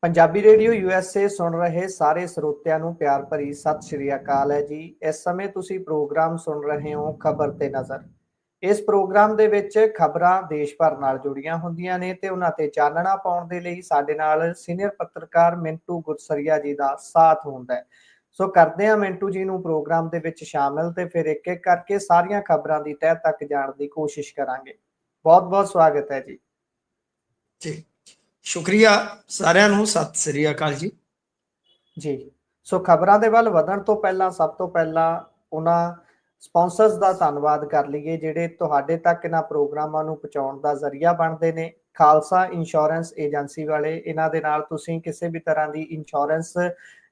Punjabi radio USA ਸੁਣ ਰਹੇ ਸਾਰੇ ਸਰੋਤਿਆਂ ਨੂੰ ਪਿਆਰ ਭਰੀ ਸਤਿ ਸ਼੍ਰੀ ਅਕਾਲ ਹੈ ਜੀ। ਇਸ ਸਮੇਂ ਤੁਸੀਂ ਪ੍ਰੋਗਰਾਮ ਸੁਣ ਰਹੇ ਹੋ ਖਬਰ ਤੇ ਨਜ਼ਰ। ਇਸ ਪ੍ਰੋਗਰਾਮ ਦੇ ਵਿੱਚ ਖਬਰਾਂ ਦੇਸ਼ ਭਰ ਨਾਲ ਜੁੜੀਆਂ ਹੁੰਦੀਆਂ ਨੇ ਤੇ ਉਹਨਾਂ ਤੇ ਚਾਨਣਾ ਪਾਉਣ ਦੇ ਲਈ ਸਾਡੇ ਨਾਲ ਸੀਨੀਅਰ ਪੱਤਰਕਾਰ ਮਿੰਟੂ ਗੁਰਸਰੀਆ ਜੀ ਦਾ ਸਾਥ ਹੁੰਦਾ ਹੈ। ਸੋ ਕਰਦੇ ਹਾਂ ਮਿੰਟੂ ਜੀ ਨੂੰ ਪ੍ਰੋਗਰਾਮ ਦੇ ਵਿੱਚ ਸ਼ਾਮਿਲ ਤੇ ਫਿਰ ਇੱਕ ਇੱਕ ਕਰਕੇ ਸਾਰੀਆਂ ਖਬਰਾਂ ਦੀ ਤਹਿ ਤੱਕ ਜਾਣ ਦੀ ਕੋਸ਼ਿਸ਼ ਕਰਾਂਗੇ। ਬਹੁਤ ਬਹੁਤ ਸਵਾਗਤ ਹੈ ਜੀ। ਜੀ ਸ਼ੁਕਰੀਆ ਸਾਰਿਆਂ ਨੂੰ, ਸਤਿ ਸ੍ਰੀ ਅਕਾਲ ਜੀ। ਜੀ ਸੋ ਖਬਰਾਂ ਦੇ ਵੱਲ ਵਧਣ ਤੋਂ ਪਹਿਲਾਂ ਸਭ ਤੋਂ ਪਹਿਲਾਂ ਉਹਨਾਂ ਸਪਾਂਸਰਸ ਦਾ ਧੰਨਵਾਦ ਕਰ ਲਈਏ ਜਿਹੜੇ ਤੁਹਾਡੇ ਤੱਕ ਇਹਨਾਂ ਪ੍ਰੋਗਰਾਮਾਂ ਨੂੰ ਪਹੁੰਚਾਉਣ ਦਾ ਜ਼ਰੀਆ ਬਣਦੇ ਨੇ। ਖਾਲਸਾ ਇੰਸ਼ੋਰੈਂਸ ਏਜੰਸੀ ਵਾਲੇ, ਇਹਨਾਂ ਦੇ ਨਾਲ ਤੁਸੀਂ ਕਿਸੇ ਵੀ ਤਰ੍ਹਾਂ ਦੀ ਇੰਸ਼ੋਰੈਂਸ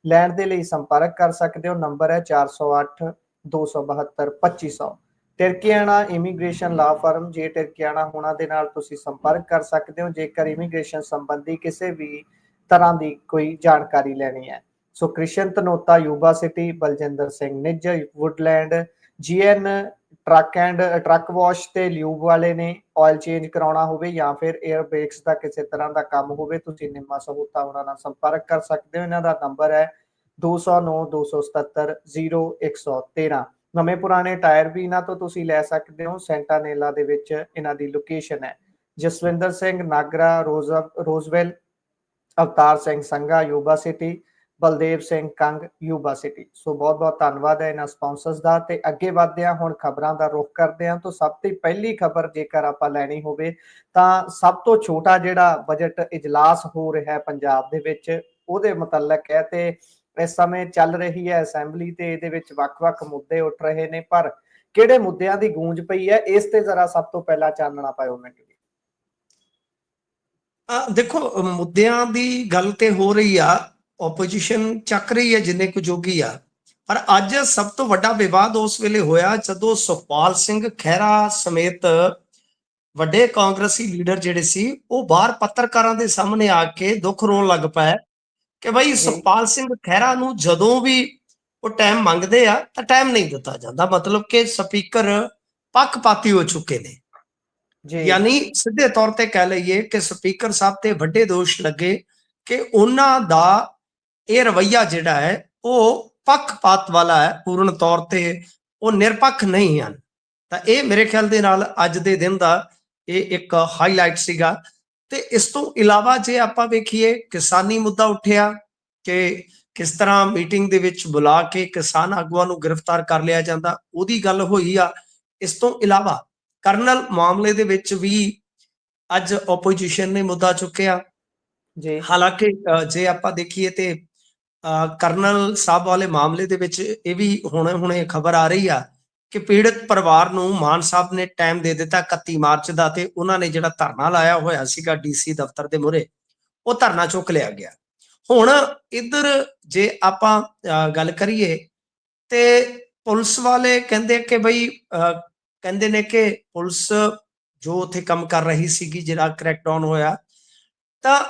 ਲੈਣ ਦੇ ਲਈ ਸੰਪਰਕ ਕਰ ਸਕਦੇ ਹੋ। ਨੰਬਰ ਹੈ 408 272 2500। ਟਿਰਕੀਆਣਾ ਇਮੀਗ੍ਰੇਸ਼ਨ ਲਾ ਫਰਮ, ਜੇ ਟਿਰਕੀਆਣਾ ਹੋਣਾ ਦੇ ਨਾਲ ਤੁਸੀਂ ਸੰਪਰਕ ਕਰ ਸਕਦੇ ਹੋ ਜੇਕਰ ਇਮੀਗ੍ਰੇਸ਼ਨ ਸੰਬੰਧੀ ਕਿਸੇ ਵੀ ਤਰ੍ਹਾਂ ਦੀ ਕੋਈ ਜਾਣਕਾਰੀ ਲੈਣੀ ਹੈ। So Krishan Tanota Yuba City, Baljinder Singh Nijj Woodland, GN truck wash ਤੇ ਲਿਊਬ ਵਾਲੇ ਨੇ। ਆਇਲ ਚੇਂਜ ਕਰਾਉਣਾ ਹੋਵੇ ਜਾਂ ਫਿਰ 에ਅਰ ਬ੍ਰੇਕਸ ਦਾ ਕਿਸੇ ਤਰ੍ਹਾਂ ਦਾ ਕੰਮ ਹੋਵੇ, ਤੁਸੀਂ ਨਿੰਮਾ ਸਹੂਤਾ ਉਹਨਾਂ ਨਾਲ ਸੰਪਰਕ ਕਰ ਸਕਦੇ ਹੋ। ਇਹਨਾਂ ਦਾ ਨੰਬਰ ਹੈ 209 277 0113। ਨਵੇਂ ਪੁਰਾਣੇ ਟਾਇਰ ਵੀ ਇਹਨਾਂ ਤੋਂ ਤੁਸੀਂ ਲੈ ਸਕਦੇ ਹੋ। ਸੈਂਟਾਨੇਲਾ ਦੇ ਵਿੱਚ ਇਹਨਾਂ ਦੀ ਲੋਕੇਸ਼ਨ ਹੈ। Jaswinder Singh Nagra Roswell, Avtar Singh Sangha Yuba City, Baldev Singh Kang Yuba City. So ਬਹੁਤ ਬਹੁਤ ਧੰਨਵਾਦ ਹੈ ਇਹਨਾਂ ਸਪਾਂਸਰਸ ਦਾ। ਤੇ ਅੱਗੇ ਵਧਦੇ ਹਾਂ, ਹੁਣ ਖਬਰਾਂ ਦਾ ਰੁਖ ਕਰਦੇ ਹਾਂ। ਤਾਂ ਸਭ ਤੋਂ ਪਹਿਲੀ ਖਬਰ ਜੇਕਰ ਆਪਾਂ ਲੈਣੀ ਹੋਵੇ ਤਾਂ ਸਭ ਤੋਂ ਛੋਟਾ ਜਿਹੜਾ ਬਜਟ ਇਜਲਾਸ ਹੋ ਰਿਹਾ ਹੈ ਪੰਜਾਬ ਦੇ ਵਿੱਚ, ਉਹਦੇ ਮੁਤਲਕ ਹੈ। ਤੇ ਇਸ ਸਮੇਂ ਚੱਲ ਰਹੀ ਹੈ ਅਸੈਂਬਲੀ ਤੇ ਇਹਦੇ ਵਿੱਚ ਵੱਖ-ਵੱਖ ਮੁੱਦੇ ਉੱਠ ਰਹੇ ਨੇ, ਪਰ ਕਿਹੜੇ ਮੁੱਦਿਆਂ ਦੀ ਗੂੰਜ ਪਈ ਹੈ ਇਸ ਤੇ ਜ਼ਰਾ ਸਭ ਤੋਂ ਪਹਿਲਾਂ ਚਾਨਣਾ ਪਾਇਓ ਮੈਨੂੰ। ਦੇਖੋ, ਮੁੱਦਿਆਂ ਦੀ ਗੱਲ ਤੇ ਹੋ ਰਹੀ ਆ, ਓਪੋਜੀਸ਼ਨ ਚੱਕ ਰਹੀ ਹੈ ਜਿੰਨੇ ਕੁ ਜੋਗੀ ਆ, ਪਰ ਅੱਜ ਸਭ ਤੋਂ ਵੱਡਾ ਵਿਵਾਦ ਉਸ ਵੇਲੇ ਹੋਇਆ ਜਦੋਂ ਸੁਖਪਾਲ ਸਿੰਘ ਖਹਿਰਾ ਸਮੇਤ ਵੱਡੇ ਕਾਂਗਰਸੀ ਲੀਡਰ ਜਿਹੜੇ ਸੀ ਉਹ ਬਾਹਰ ਪੱਤਰਕਾਰਾਂ ਦੇ ਸਾਹਮਣੇ ਆ ਕੇ ਦੁੱਖ ਰੋਣ ਲੱਗ ਪਏ ਕਿ ਬਈ ਸੁਖਪਾਲ ਸਿੰਘ ਖਹਿਰਾ ਨੂੰ ਜਦੋਂ ਵੀ ਉਹ ਟਾਈਮ ਮੰਗਦੇ ਆ ਤਾਂ ਟਾਈਮ ਨਹੀਂ ਦਿੱਤਾ ਜਾਂਦਾ। ਮਤਲਬ ਕਿ ਸਪੀਕਰ ਪੱਖਪਾਤੀ ਹੋ ਚੁੱਕੇ ਨੇ। ਯਾਨੀ ਸਿੱਧੇ ਤੌਰ ਤੇ ਕਹਿ ਲਈਏ ਕਿ ਸਪੀਕਰ ਸਾਹਿਬ ਤੇ ਵੱਡੇ ਦੋਸ਼ ਲੱਗੇ ਕਿ ਉਹਨਾਂ ਦਾ ਇਹ ਰਵੱਈਆ ਜਿਹੜਾ ਹੈ ਉਹ ਪੱਖਪਾਤ ਵਾਲਾ ਹੈ, ਪੂਰਨ ਤੌਰ ਤੇ ਉਹ ਨਿਰਪੱਖ ਨਹੀਂ ਹਨ। ਤਾਂ ਇਹ ਮੇਰੇ ਖਿਆਲ ਦੇ ਨਾਲ ਅੱਜ ਦੇ ਦਿਨ ਦਾ ਇਹ ਇੱਕ ਹਾਈਲਾਈਟ ਸੀਗਾ। ਤੇ ਇਸ ਤੋਂ ਇਲਾਵਾ ਜੇ ਆਪਾਂ ਵੇਖੀਏ, ਕਿਸਾਨੀ ਮੁੱਦਾ ਉੱਠਿਆ ਕਿ ਕਿਸ ਤਰ੍ਹਾਂ ਮੀਟਿੰਗ ਦੇ ਵਿੱਚ ਬੁਲਾ ਕੇ ਕਿਸਾਨ ਆਗੂਆਂ ਨੂੰ ਗ੍ਰਿਫਤਾਰ ਕਰ ਲਿਆ ਜਾਂਦਾ, ਉਹਦੀ ਗੱਲ ਹੋਈ ਆ। ਇਸ ਤੋਂ ਇਲਾਵਾ ਕਰਨਲ ਮਾਮਲੇ ਦੇ ਵਿੱਚ ਵੀ ਅੱਜ ਓਪੋਜੀਸ਼ਨ ਨੇ ਮੁੱਦਾ ਚੁੱਕਿਆ। ਹਾਲਾਂਕਿ ਜੇ ਆਪਾਂ ਦੇਖੀਏ ਤੇ ਕਰਨਲ ਸਾਹਿਬ ਵਾਲੇ ਮਾਮਲੇ ਦੇ ਵਿੱਚ ਇਹ ਵੀ ਹੁਣੇ ਖਬਰ ਆ ਰਹੀ ਆ ਕਿ ਪੀੜਤ ਪਰਿਵਾਰ ਨੂੰ ਮਾਨ ਸਾਹਿਬ ਨੇ ਟਾਈਮ ਦੇ ਦਿੱਤਾ 31 ਮਾਰਚ ਦਾ, ਤੇ ਉਹਨਾਂ ਨੇ ਜਿਹੜਾ ਧਰਨਾ ਲਾਇਆ ਹੋਇਆ ਸੀਗਾ DC ਦਫ਼ਤਰ ਦੇ ਮੂਹਰੇ, ਉਹ ਧਰਨਾ ਚੁੱਕ ਲਿਆ ਗਿਆ। ਹੁਣ ਇੱਧਰ ਜੇ ਆਪਾਂ ਗੱਲ ਕਰੀਏ ਤੇ ਪੁਲਿਸ ਵਾਲੇ ਕਹਿੰਦੇ ਕਿ ਬਈ ਕਹਿੰਦੇ ਨੇ ਕਿ ਪੁਲਿਸ ਜੋ ਉੱਥੇ ਕੰਮ ਕਰ ਰਹੀ ਸੀਗੀ, ਜਿਹੜਾ ਕ੍ਰੈਕਡਾਊਨ ਹੋਇਆ, ਤਾਂ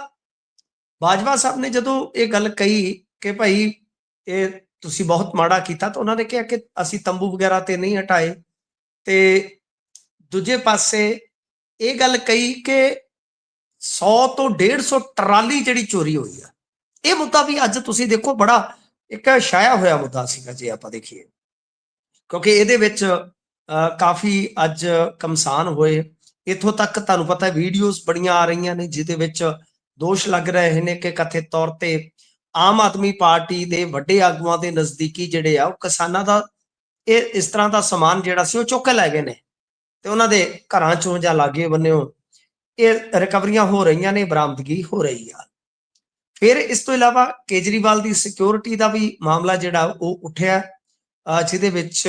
ਬਾਜਵਾ ਸਾਹਿਬ ਨੇ ਜਦੋਂ ਇਹ ਗੱਲ ਕਹੀ ਕਿ ਭਾਈ ਇਹ ਤੁਸੀਂ ਬਹੁਤ ਮਾੜਾ ਕੀਤਾ, ਤਾਂ ਉਹਨਾਂ ਨੇ ਕਿਹਾ ਕਿ ਅਸੀਂ ਤੰਬੂ ਵਗੈਰਾ ਤੇ ਨਹੀਂ ਹਟਾਏ। ਤੇ ਦੂਜੇ ਪਾਸੇ ਇਹ ਗੱਲ ਕਹੀ ਕਿ 100 ਤੋਂ 150 ਟਰਾਲੀ ਜਿਹੜੀ ਚੋਰੀ ਹੋਈ ਆ, ਇਹ ਮੁੱਦਾ ਵੀ ਅੱਜ ਤੁਸੀਂ ਦੇਖੋ ਬੜਾ ਇੱਕ ਛਾਇਆ ਹੋਇਆ ਮੁੱਦਾ ਸੀਗਾ ਜੇ ਆਪਾਂ ਦੇਖੀਏ, ਕਿਉਂਕਿ ਇਹਦੇ ਵਿੱਚ ਕਾਫੀ ਅੱਜ ਕਮਸਾਨ ਹੋਏ। ਇੱਥੋਂ ਤੱਕ ਤੁਹਾਨੂੰ ਪਤਾ ਵੀਡੀਓਜ਼ ਬੜੀਆਂ ਆ ਰਹੀਆਂ ਨੇ ਜਿਹਦੇ ਵਿੱਚ ਦੋਸ਼ ਲੱਗ ਰਹੇ ਨੇ ਕਿ ਕਥਿਤ ਤੌਰ ਤੇ ਆਮ ਆਦਮੀ ਪਾਰਟੀ ਦੇ ਵੱਡੇ ਆਗੂਆਂ ਦੇ ਨਜ਼ਦੀਕੀ ਜਿਹੜੇ ਆ ਉਹ ਕਿਸਾਨਾਂ ਦਾ ਇਹ ਇਸ ਤਰ੍ਹਾਂ ਦਾ ਸਮਾਨ ਜਿਹੜਾ ਸੀ ਉਹ ਚੁੱਕ ਕੇ ਲੈ ਗਏ ਨੇ, ਤੇ ਉਹਨਾਂ ਦੇ ਘਰਾਂ ਚੋਂ ਜਾਂ ਲਾਗੇ ਬੰਨਿਓ ਇਹ ਰਿਕਵਰੀਆਂ ਹੋ ਰਹੀਆਂ ਨੇ, ਬਰਾਮਦਗੀ ਹੋ ਰਹੀ ਆ। ਫਿਰ ਇਸ ਤੋਂ ਇਲਾਵਾ ਕੇਜਰੀਵਾਲ ਦੀ ਸਿਕਿਉਰਿਟੀ ਦਾ ਵੀ ਮਾਮਲਾ ਜਿਹੜਾ ਉਹ ਉੱਠਿਆ, ਜਿਹਦੇ ਵਿੱਚ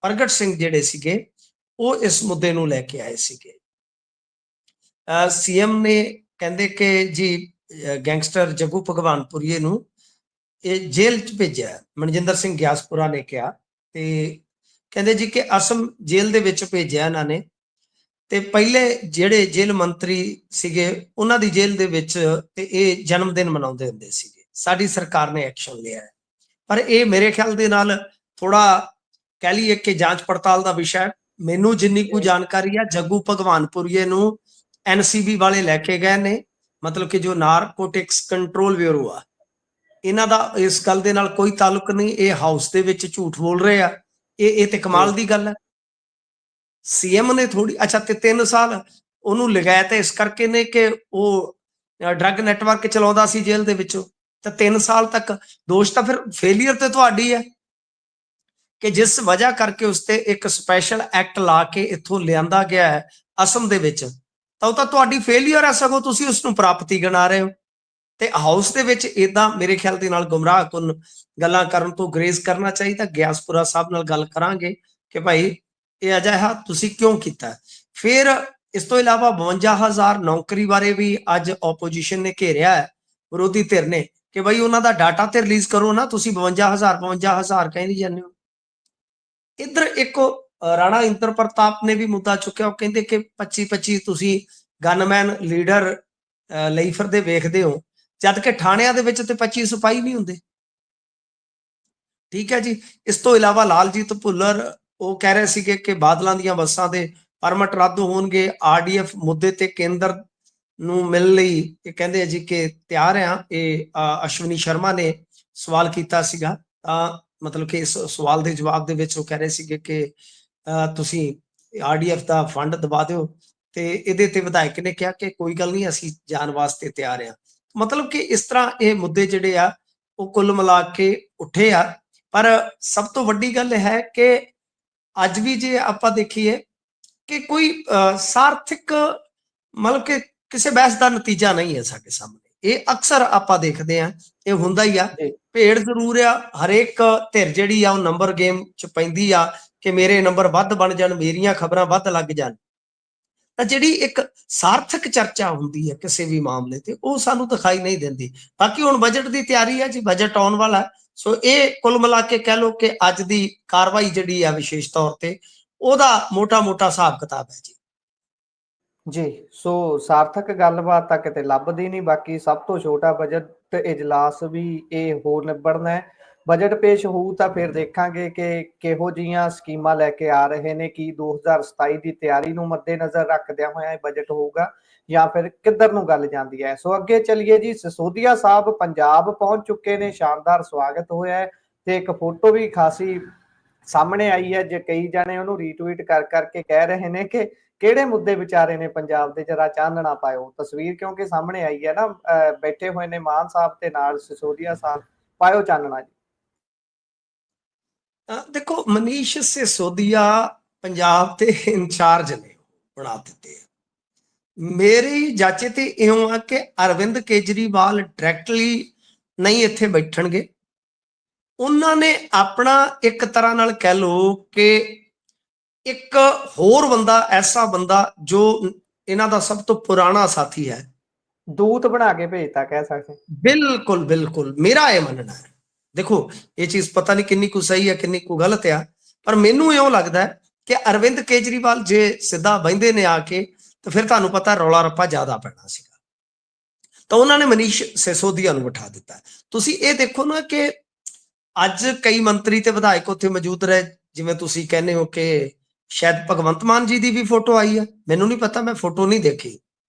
ਪ੍ਰਗਟ ਸਿੰਘ ਜਿਹੜੇ ਸੀਗੇ ਉਹ ਇਸ ਮੁੱਦੇ ਨੂੰ ਲੈ ਕੇ ਆਏ ਸੀਗੇ। CM ਨੇ ਕਹਿੰਦੇ ਕਿ ਜੀ ਗੈਂਗਸਟਰ ਜੱਗੂ ਭਗਵਾਨਪੁਰੀਏ ਨੂੰ ਇਹ ਜੇਲ੍ਹ 'ਚ ਭੇਜਿਆ, ਮਨਜਿੰਦਰ ਸਿੰਘ ਗਿਆਸਪੁਰਾ ਨੇ ਕਿਹਾ। ਤੇ ਕਹਿੰਦੇ ਜੀ ਕਿ ਅਸਮ ਜੇਲ੍ਹ ਦੇ ਵਿੱਚ ਭੇਜਿਆ ਇਹਨਾਂ ਨੇ, ਤੇ ਪਹਿਲੇ ਜਿਹੜੇ ਜੇਲ੍ਹ ਮੰਤਰੀ ਸੀਗੇ ਉਹਨਾਂ ਦੀ ਜੇਲ੍ਹ ਦੇ ਵਿੱਚ ਤੇ ਇਹ ਜਨਮ ਦਿਨ ਮਨਾਉਂਦੇ ਹੁੰਦੇ ਸੀਗੇ। ਸਾਡੀ ਸਰਕਾਰ ਨੇ ਐਕਸ਼ਨ ਲਿਆ ਹੈ, ਪਰ ਇਹ ਮੇਰੇ ਖਿਆਲ ਦੇ ਨਾਲ ਥੋੜਾ ਕਹਿ ਲਈਏ ਕਿ ਜਾਂਚ ਪੜਤਾਲ ਦਾ ਵਿਸ਼ਾ। ਮੈਨੂੰ ਜਿੰਨੀ ਕੁ ਜਾਣਕਾਰੀ ਆ, ਜੱਗੂ ਭਗਵਾਨਪੁਰੀਏ ਨੂੰ NCB ਵਾਲੇ ਲੈ ਕੇ ਗਏ ਨੇ, ਮਤਲਬ ਕਿ ਜੋ ਨਾਰਕੋਟਿਕਸ ਕੰਟਰੋਲ ਬਿਊਰੋ ਆ, ਇਹਨਾਂ ਦਾ ਇਸ ਗੱਲ ਦੇ ਨਾਲ ਕੋਈ ਤਾਲੁਕ ਨਹੀਂ। ਇਹ ਹਾਊਸ ਦੇ ਵਿੱਚ ਝੂਠ ਬੋਲ ਰਹੇ ਆ। ਇਹ ਤੇ ਕਮਾਲ ਦੀ ਗੱਲ ਹੈ। ਸੀਐਮ ਨੇ ਥੋੜੀ ਅੱਛਾ ਤੇ 3 ਸਾਲ ਉਹਨੂੰ ਲਗਾਇਆ ਤਾਂ ਇਸ ਕਰਕੇ ਨੇ ਕਿ ਉਹ ਡਰੱਗ ਨੈਟਵਰਕ ਚਲਾਉਂਦਾ ਸੀ ਜੇਲ੍ਹ ਦੇ ਵਿੱਚੋਂ, ਤਾਂ 3 ਸਾਲ ਤੱਕ ਦੋਸ਼ ਤਾਂ ਫਿਰ ਫੇਲੀਅਰ ਤੇ ਤੁਹਾਡੀ ਹੈ ਕਿ ਜਿਸ ਵਜ੍ਹਾ ਕਰਕੇ ਉਸ ਤੇ ਇੱਕ ਸਪੈਸ਼ਲ ਐਕਟ ਲਾ ਕੇ ਇੱਥੋਂ ਲਿਆਂਦਾ ਗਿਆ ਹੈ ਅਸਮ ਦੇ ਵਿੱਚ, ਤਾਂ ਉਹ ਤਾਂ ਤੁਹਾਡੀ ਫੇਲੀਅਰ ਹੈ, ਸਗੋਂ ਤੁਸੀਂ ਉਸ ਨੂੰ ਪ੍ਰਾਪਤੀ ਗਿਣਾ ਰਹੇ ਹੋ। ਤੇ ਹਾਊਸ ਦੇ ਵਿੱਚ ਇਦਾਂ ਮੇਰੇ ਖਿਆਲ ਦੇ ਨਾਲ ਗੁੰਮਰਾਹਕੁਨ ਗੱਲਾਂ ਕਰਨ ਤੋਂ ਗਰੇਜ਼ ਕਰਨਾ ਚਾਹੀਦਾ। ਗਿਆਸਪੁਰਾ ਸਾਹਿਬ ਨਾਲ ਗੱਲ ਕਰਾਂਗੇ ਕਿ ਭਾਈ ਇਹ ਅਜਿਹਾ ਤੁਸੀਂ ਕਿਉਂ ਕੀਤਾ। ਫਿਰ ਇਸ ਤੋਂ ਇਲਾਵਾ 52,000 ਨੌਕਰੀ ਬਾਰੇ ਵੀ ਅੱਜ ਆਪੋਜੀਸ਼ਨ ਨੇ ਘੇਰਿਆ ਹੈ, ਵਿਰੋਧੀ ਧਿਰ ਨੇ, ਕਿ ਭਾਈ ਉਹਨਾਂ ਦਾ ਡਾਟਾ ਤੇ ਰਿਲੀਜ਼ ਕਰੋ ਨਾ, ਤੁਸੀਂ 52,000 ਕਹਿੰਦੀ ਜਾਂਦੇ ਹੋ। ਇੱਧਰ ਇੱਕ ਰਾਣਾ ਇੰਦਰ ਪ੍ਰਤਾਪ ਨੇ ਵੀ ਮੁੱਦਾ ਚੁੱਕਿਆ। ਉਹ ਕਹਿੰਦੇ ਕਿ 25 ਤੁਸੀਂ ਗਨਮੈਨ ਲੀਡਰ ਲਈ ਫਿਰਦੇ ਵੇਖਦੇ ਹੋ, ਜਦ ਕਿ ਥਾਣਿਆਂ ਦੇ ਵਿੱਚ ਤੇ 25 ਸਿਪਾਹੀ ਨਹੀਂ ਹੁੰਦੇ। ਠੀਕ ਹੈ ਜੀ। ਇਸ ਤੋਂ ਇਲਾਵਾ ਲਾਲਜੀਤ ਭੁੱਲਰ ਉਹ ਕਹਿ ਰਹੇ ਸੀਗੇ ਕਿ ਬਾਦਲਾਂ ਦੀਆਂ ਬੱਸਾਂ ਦੇ ਪਰਮਿਟ ਰੱਦ ਹੋਣਗੇ। ਆਰਡੀਐਫ ਮੁੱਦੇ ਤੇ ਕੇਂਦਰ ਨੂੰ ਮਿਲਣ ਲਈ ਇਹ ਕਹਿੰਦੇ ਆ ਜੀ ਕਿ ਤਿਆਰ ਆ। ਇਹ ਅਸ਼ਵਨੀ ਸ਼ਰਮਾ ਨੇ ਸਵਾਲ ਕੀਤਾ ਸੀਗਾ, ਤਾਂ ਮਤਲਬ ਕਿ ਇਸ ਸਵਾਲ ਦੇ ਜਵਾਬ ਦੇ ਵਿੱਚ ਉਹ ਕਹਿ ਰਹੇ ਸੀਗੇ ਕਿ ਤੁਸੀਂ ਆਰਡੀਐਫ ਦਾ ਫੰਡ ਦਬਾ ਦਿਓ, ਤੇ ਇਹਦੇ ਤੇ ਵਿਧਾਇਕ ਨੇ ਕਿਹਾ ਕਿ ਕੋਈ ਗੱਲ ਨਹੀਂ, ਅਸੀਂ ਜਾਣ ਵਾਸਤੇ ਤਿਆਰ ਆ। ਮਤਲਬ ਕਿ ਇਸ ਤਰ੍ਹਾਂ ਇਹ ਮੁੱਦੇ ਜਿਹੜੇ ਆ ਉਹ ਕੁੱਲ ਮਿਲਾ ਕੇ ਉੱਠੇ ਆ। ਪਰ ਸਭ ਤੋਂ ਵੱਡੀ ਗੱਲ ਹੈ ਕਿ ਅੱਜ ਵੀ ਜੇ ਆਪਾਂ ਦੇਖੀਏ ਕਿ ਕੋਈ ਸਾਰਥਿਕ ਮਤਲਬ ਕਿ ਕਿਸੇ ਬਹਿਸ ਦਾ ਨਤੀਜਾ ਨਹੀਂ ਹੈ ਸਾਡੇ ਸਾਹਮਣੇ। ਇਹ ਅਕਸਰ ਆਪਾਂ ਦੇਖਦੇ ਆ, ਇਹ ਹੁੰਦਾ ਹੀ ਆ। ਭੇੜ ਜ਼ਰੂਰ ਆ, ਹਰੇਕ ਧਿਰ ਜਿਹੜੀ ਆ ਉਹ ਨੰਬਰ ਗੇਮ ਚ ਪੈਂਦੀ ਆ ਕਿ ਮੇਰੇ ਨੰਬਰ ਵੱਧ ਬਣ ਜਾਣ, ਮੇਰੀਆਂ ਖਬਰਾਂ ਵੱਧ ਲੱਗ ਜਾਣ। ਤਾਂ ਜਿਹੜੀ ਇੱਕ ਸਾਰਥਕ ਚਰਚਾ ਹੁੰਦੀ ਹੈ ਕਿਸੇ ਵੀ ਮਾਮਲੇ ਤੇ, ਉਹ ਸਾਨੂੰ ਦਿਖਾਈ ਨਹੀਂ ਦਿੰਦੀ। ਬਾਕੀ ਹੁਣ ਬਜਟ ਦੀ ਤਿਆਰੀ ਹੈ ਜੀ, ਬਜਟ ਆਉਣ ਵਾਲਾ। ਸੋ ਇਹ ਕੁੱਲ ਮਿਲਾ ਕੇ ਕਹਿ ਲਓ ਕਿ ਅੱਜ ਦੀ ਕਾਰਵਾਈ ਜਿਹੜੀ ਆ ਵਿਸ਼ੇਸ਼ ਤੌਰ ਤੇ ਉਹਦਾ ਮੋਟਾ ਹਿਸਾਬ ਕਿਤਾਬ ਹੈ ਜੀ। ਜੀ, ਸੋ ਸਾਰਥਕ ਗੱਲਬਾਤ ਤਾਂ ਕਿਤੇ ਲੱਭਦੀ ਨਹੀਂ। ਬਾਕੀ ਸਭ ਤੋਂ ਛੋਟਾ ਬਜਟ ਇਜਲਾਸ ਵੀ ਇਹ ਹੋਰ ਨਿਬੜਨਾ ਹੈ। ਬਜਟ ਪੇਸ਼ ਹੋਊ ਤਾਂ ਫਿਰ ਦੇਖਾਂਗੇ ਕਿ ਕਿਹੋ ਜਿਹੀਆਂ ਸਕੀਮਾਂ ਲੈ ਕੇ ਆ ਰਹੇ ਨੇ। ਕੀ 2027 ਦੀ ਤਿਆਰੀ ਨੂੰ ਮੱਦੇਨਜ਼ਰ ਰੱਖਦਿਆਂ ਹੋਇਆ ਇਹ ਬਜਟ ਹੋਊਗਾ ਜਾਂ ਫਿਰ ਕਿੱਧਰ ਨੂੰ ਗੱਲ ਜਾਂਦੀ ਹੈ। ਸੋ ਅੱਗੇ ਚੱਲੀਏ ਜੀ। ਸਿਸੋਦੀਆ ਸਾਹਿਬ ਪੰਜਾਬ ਪਹੁੰਚ ਚੁੱਕੇ ਨੇ, ਸ਼ਾਨਦਾਰ ਸਵਾਗਤ ਹੋਇਆ ਹੈ ਤੇ ਇੱਕ ਫੋਟੋ ਵੀ ਖਾਸੀ ਸਾਹਮਣੇ ਆਈ ਹੈ। ਜੇ ਕਈ ਜਾਣੇ ਉਹਨੂੰ ਰੀਟਵੀਟ ਕਰ ਕਰਕੇ ਕਹਿ ਰਹੇ ਨੇ ਕਿ ਕਿਹੜੇ ਮੁੱਦੇ ਵਿਚਾਰੇ ਨੇ ਪੰਜਾਬ ਦੇ, ਜਰਾ ਚਾਨਣਾ ਪਾਇਓ। ਤਸਵੀਰ ਕਿਉਂਕਿ ਸਾਹਮਣੇ ਆਈ ਹੈ ਨਾ, ਬੈਠੇ ਹੋਏ ਨੇ ਮਾਨ ਸਾਹਿਬ ਤੇ ਨਾਲ ਸਿਸੋਦੀਆ ਸਾਹਿਬ, ਪਾਇਓ ਚਾਨਣਾ ਜੀ। ਦੇਖੋ, ਮਨੀਸ਼ ਸਿਸੋਦੀਆ ਪੰਜਾਬ ਦੇ ਇੰਚਾਰਜ ਨੇ, ਬਣਾ ਦਿੱਤੇ। ਮੇਰੀ ਜਾਚੇ ਤੇ ਇਉਂ ਆ ਕਿ ਅਰਵਿੰਦ ਕੇਜਰੀਵਾਲ ਡਾਇਰੈਕਟਲੀ ਨਹੀਂ ਇੱਥੇ ਬੈਠਣਗੇ। ਉਹਨਾਂ ਨੇ ਆਪਣਾ ਇੱਕ ਤਰ੍ਹਾਂ ਨਾਲ ਕਹਿ ਲਓ ਕਿ ਇੱਕ ਹੋਰ ਬੰਦਾ, ਐਸਾ ਬੰਦਾ ਜੋ ਇਹਨਾਂ ਦਾ ਸਭ ਤੋਂ ਪੁਰਾਣਾ ਸਾਥੀ ਹੈ, ਦੂਤ ਬਣਾ ਕੇ ਭੇਜਤਾ ਕਹਿ ਸਕਦੇ। ਬਿਲਕੁਲ ਮੇਰਾ ਇਹ ਮੰਨਣਾ ਹੈ। ਦੇਖੋ, ਇਹ ਚੀਜ਼ ਪਤਾ ਨਹੀਂ ਕਿੰਨੀ ਕੁ ਸਹੀ ਹੈ ਕਿੰਨੀ ਕੁ ਗਲਤ ਆ, ਪਰ ਮੈਨੂੰ ਇਉਂ ਲੱਗਦਾ ਕਿ ਅਰਵਿੰਦ ਕੇਜਰੀਵਾਲ ਜੇ ਸਿੱਧਾ ਬਹਿੰਦੇ ਨੇ ਆ ਕੇ, ਤਾਂ ਫਿਰ ਤੁਹਾਨੂੰ ਪਤਾ ਰੌਲਾ ਰੱਪਾ ਜ਼ਿਆਦਾ ਪੈਣਾ ਸੀਗਾ। ਤਾਂ ਉਹਨਾਂ ਨੇ ਮਨੀਸ਼ ਸਿਸੋਦੀਆ ਨੂੰ ਬਿਠਾ ਦਿੱਤਾ। ਤੁਸੀਂ ਇਹ ਦੇਖੋ ਨਾ ਕਿ ਅੱਜ ਕਈ ਮੰਤਰੀ ਤੇ ਵਿਧਾਇਕ ਉੱਥੇ ਮੌਜੂਦ ਰਹੇ। ਜਿਵੇਂ ਤੁਸੀਂ ਕਹਿੰਦੇ ਹੋ ਕਿ ਸ਼ਾਇਦ ਭਗਵੰਤ ਮਾਨ ਜੀ ਦੀ ਵੀ ਫੋਟੋ ਆਈ ਹੈ, ਮੈਨੂੰ ਨਹੀਂ ਪਤਾ, ਮੈਂ ਫੋਟੋ ਨਹੀਂ ਦੇਖੀ,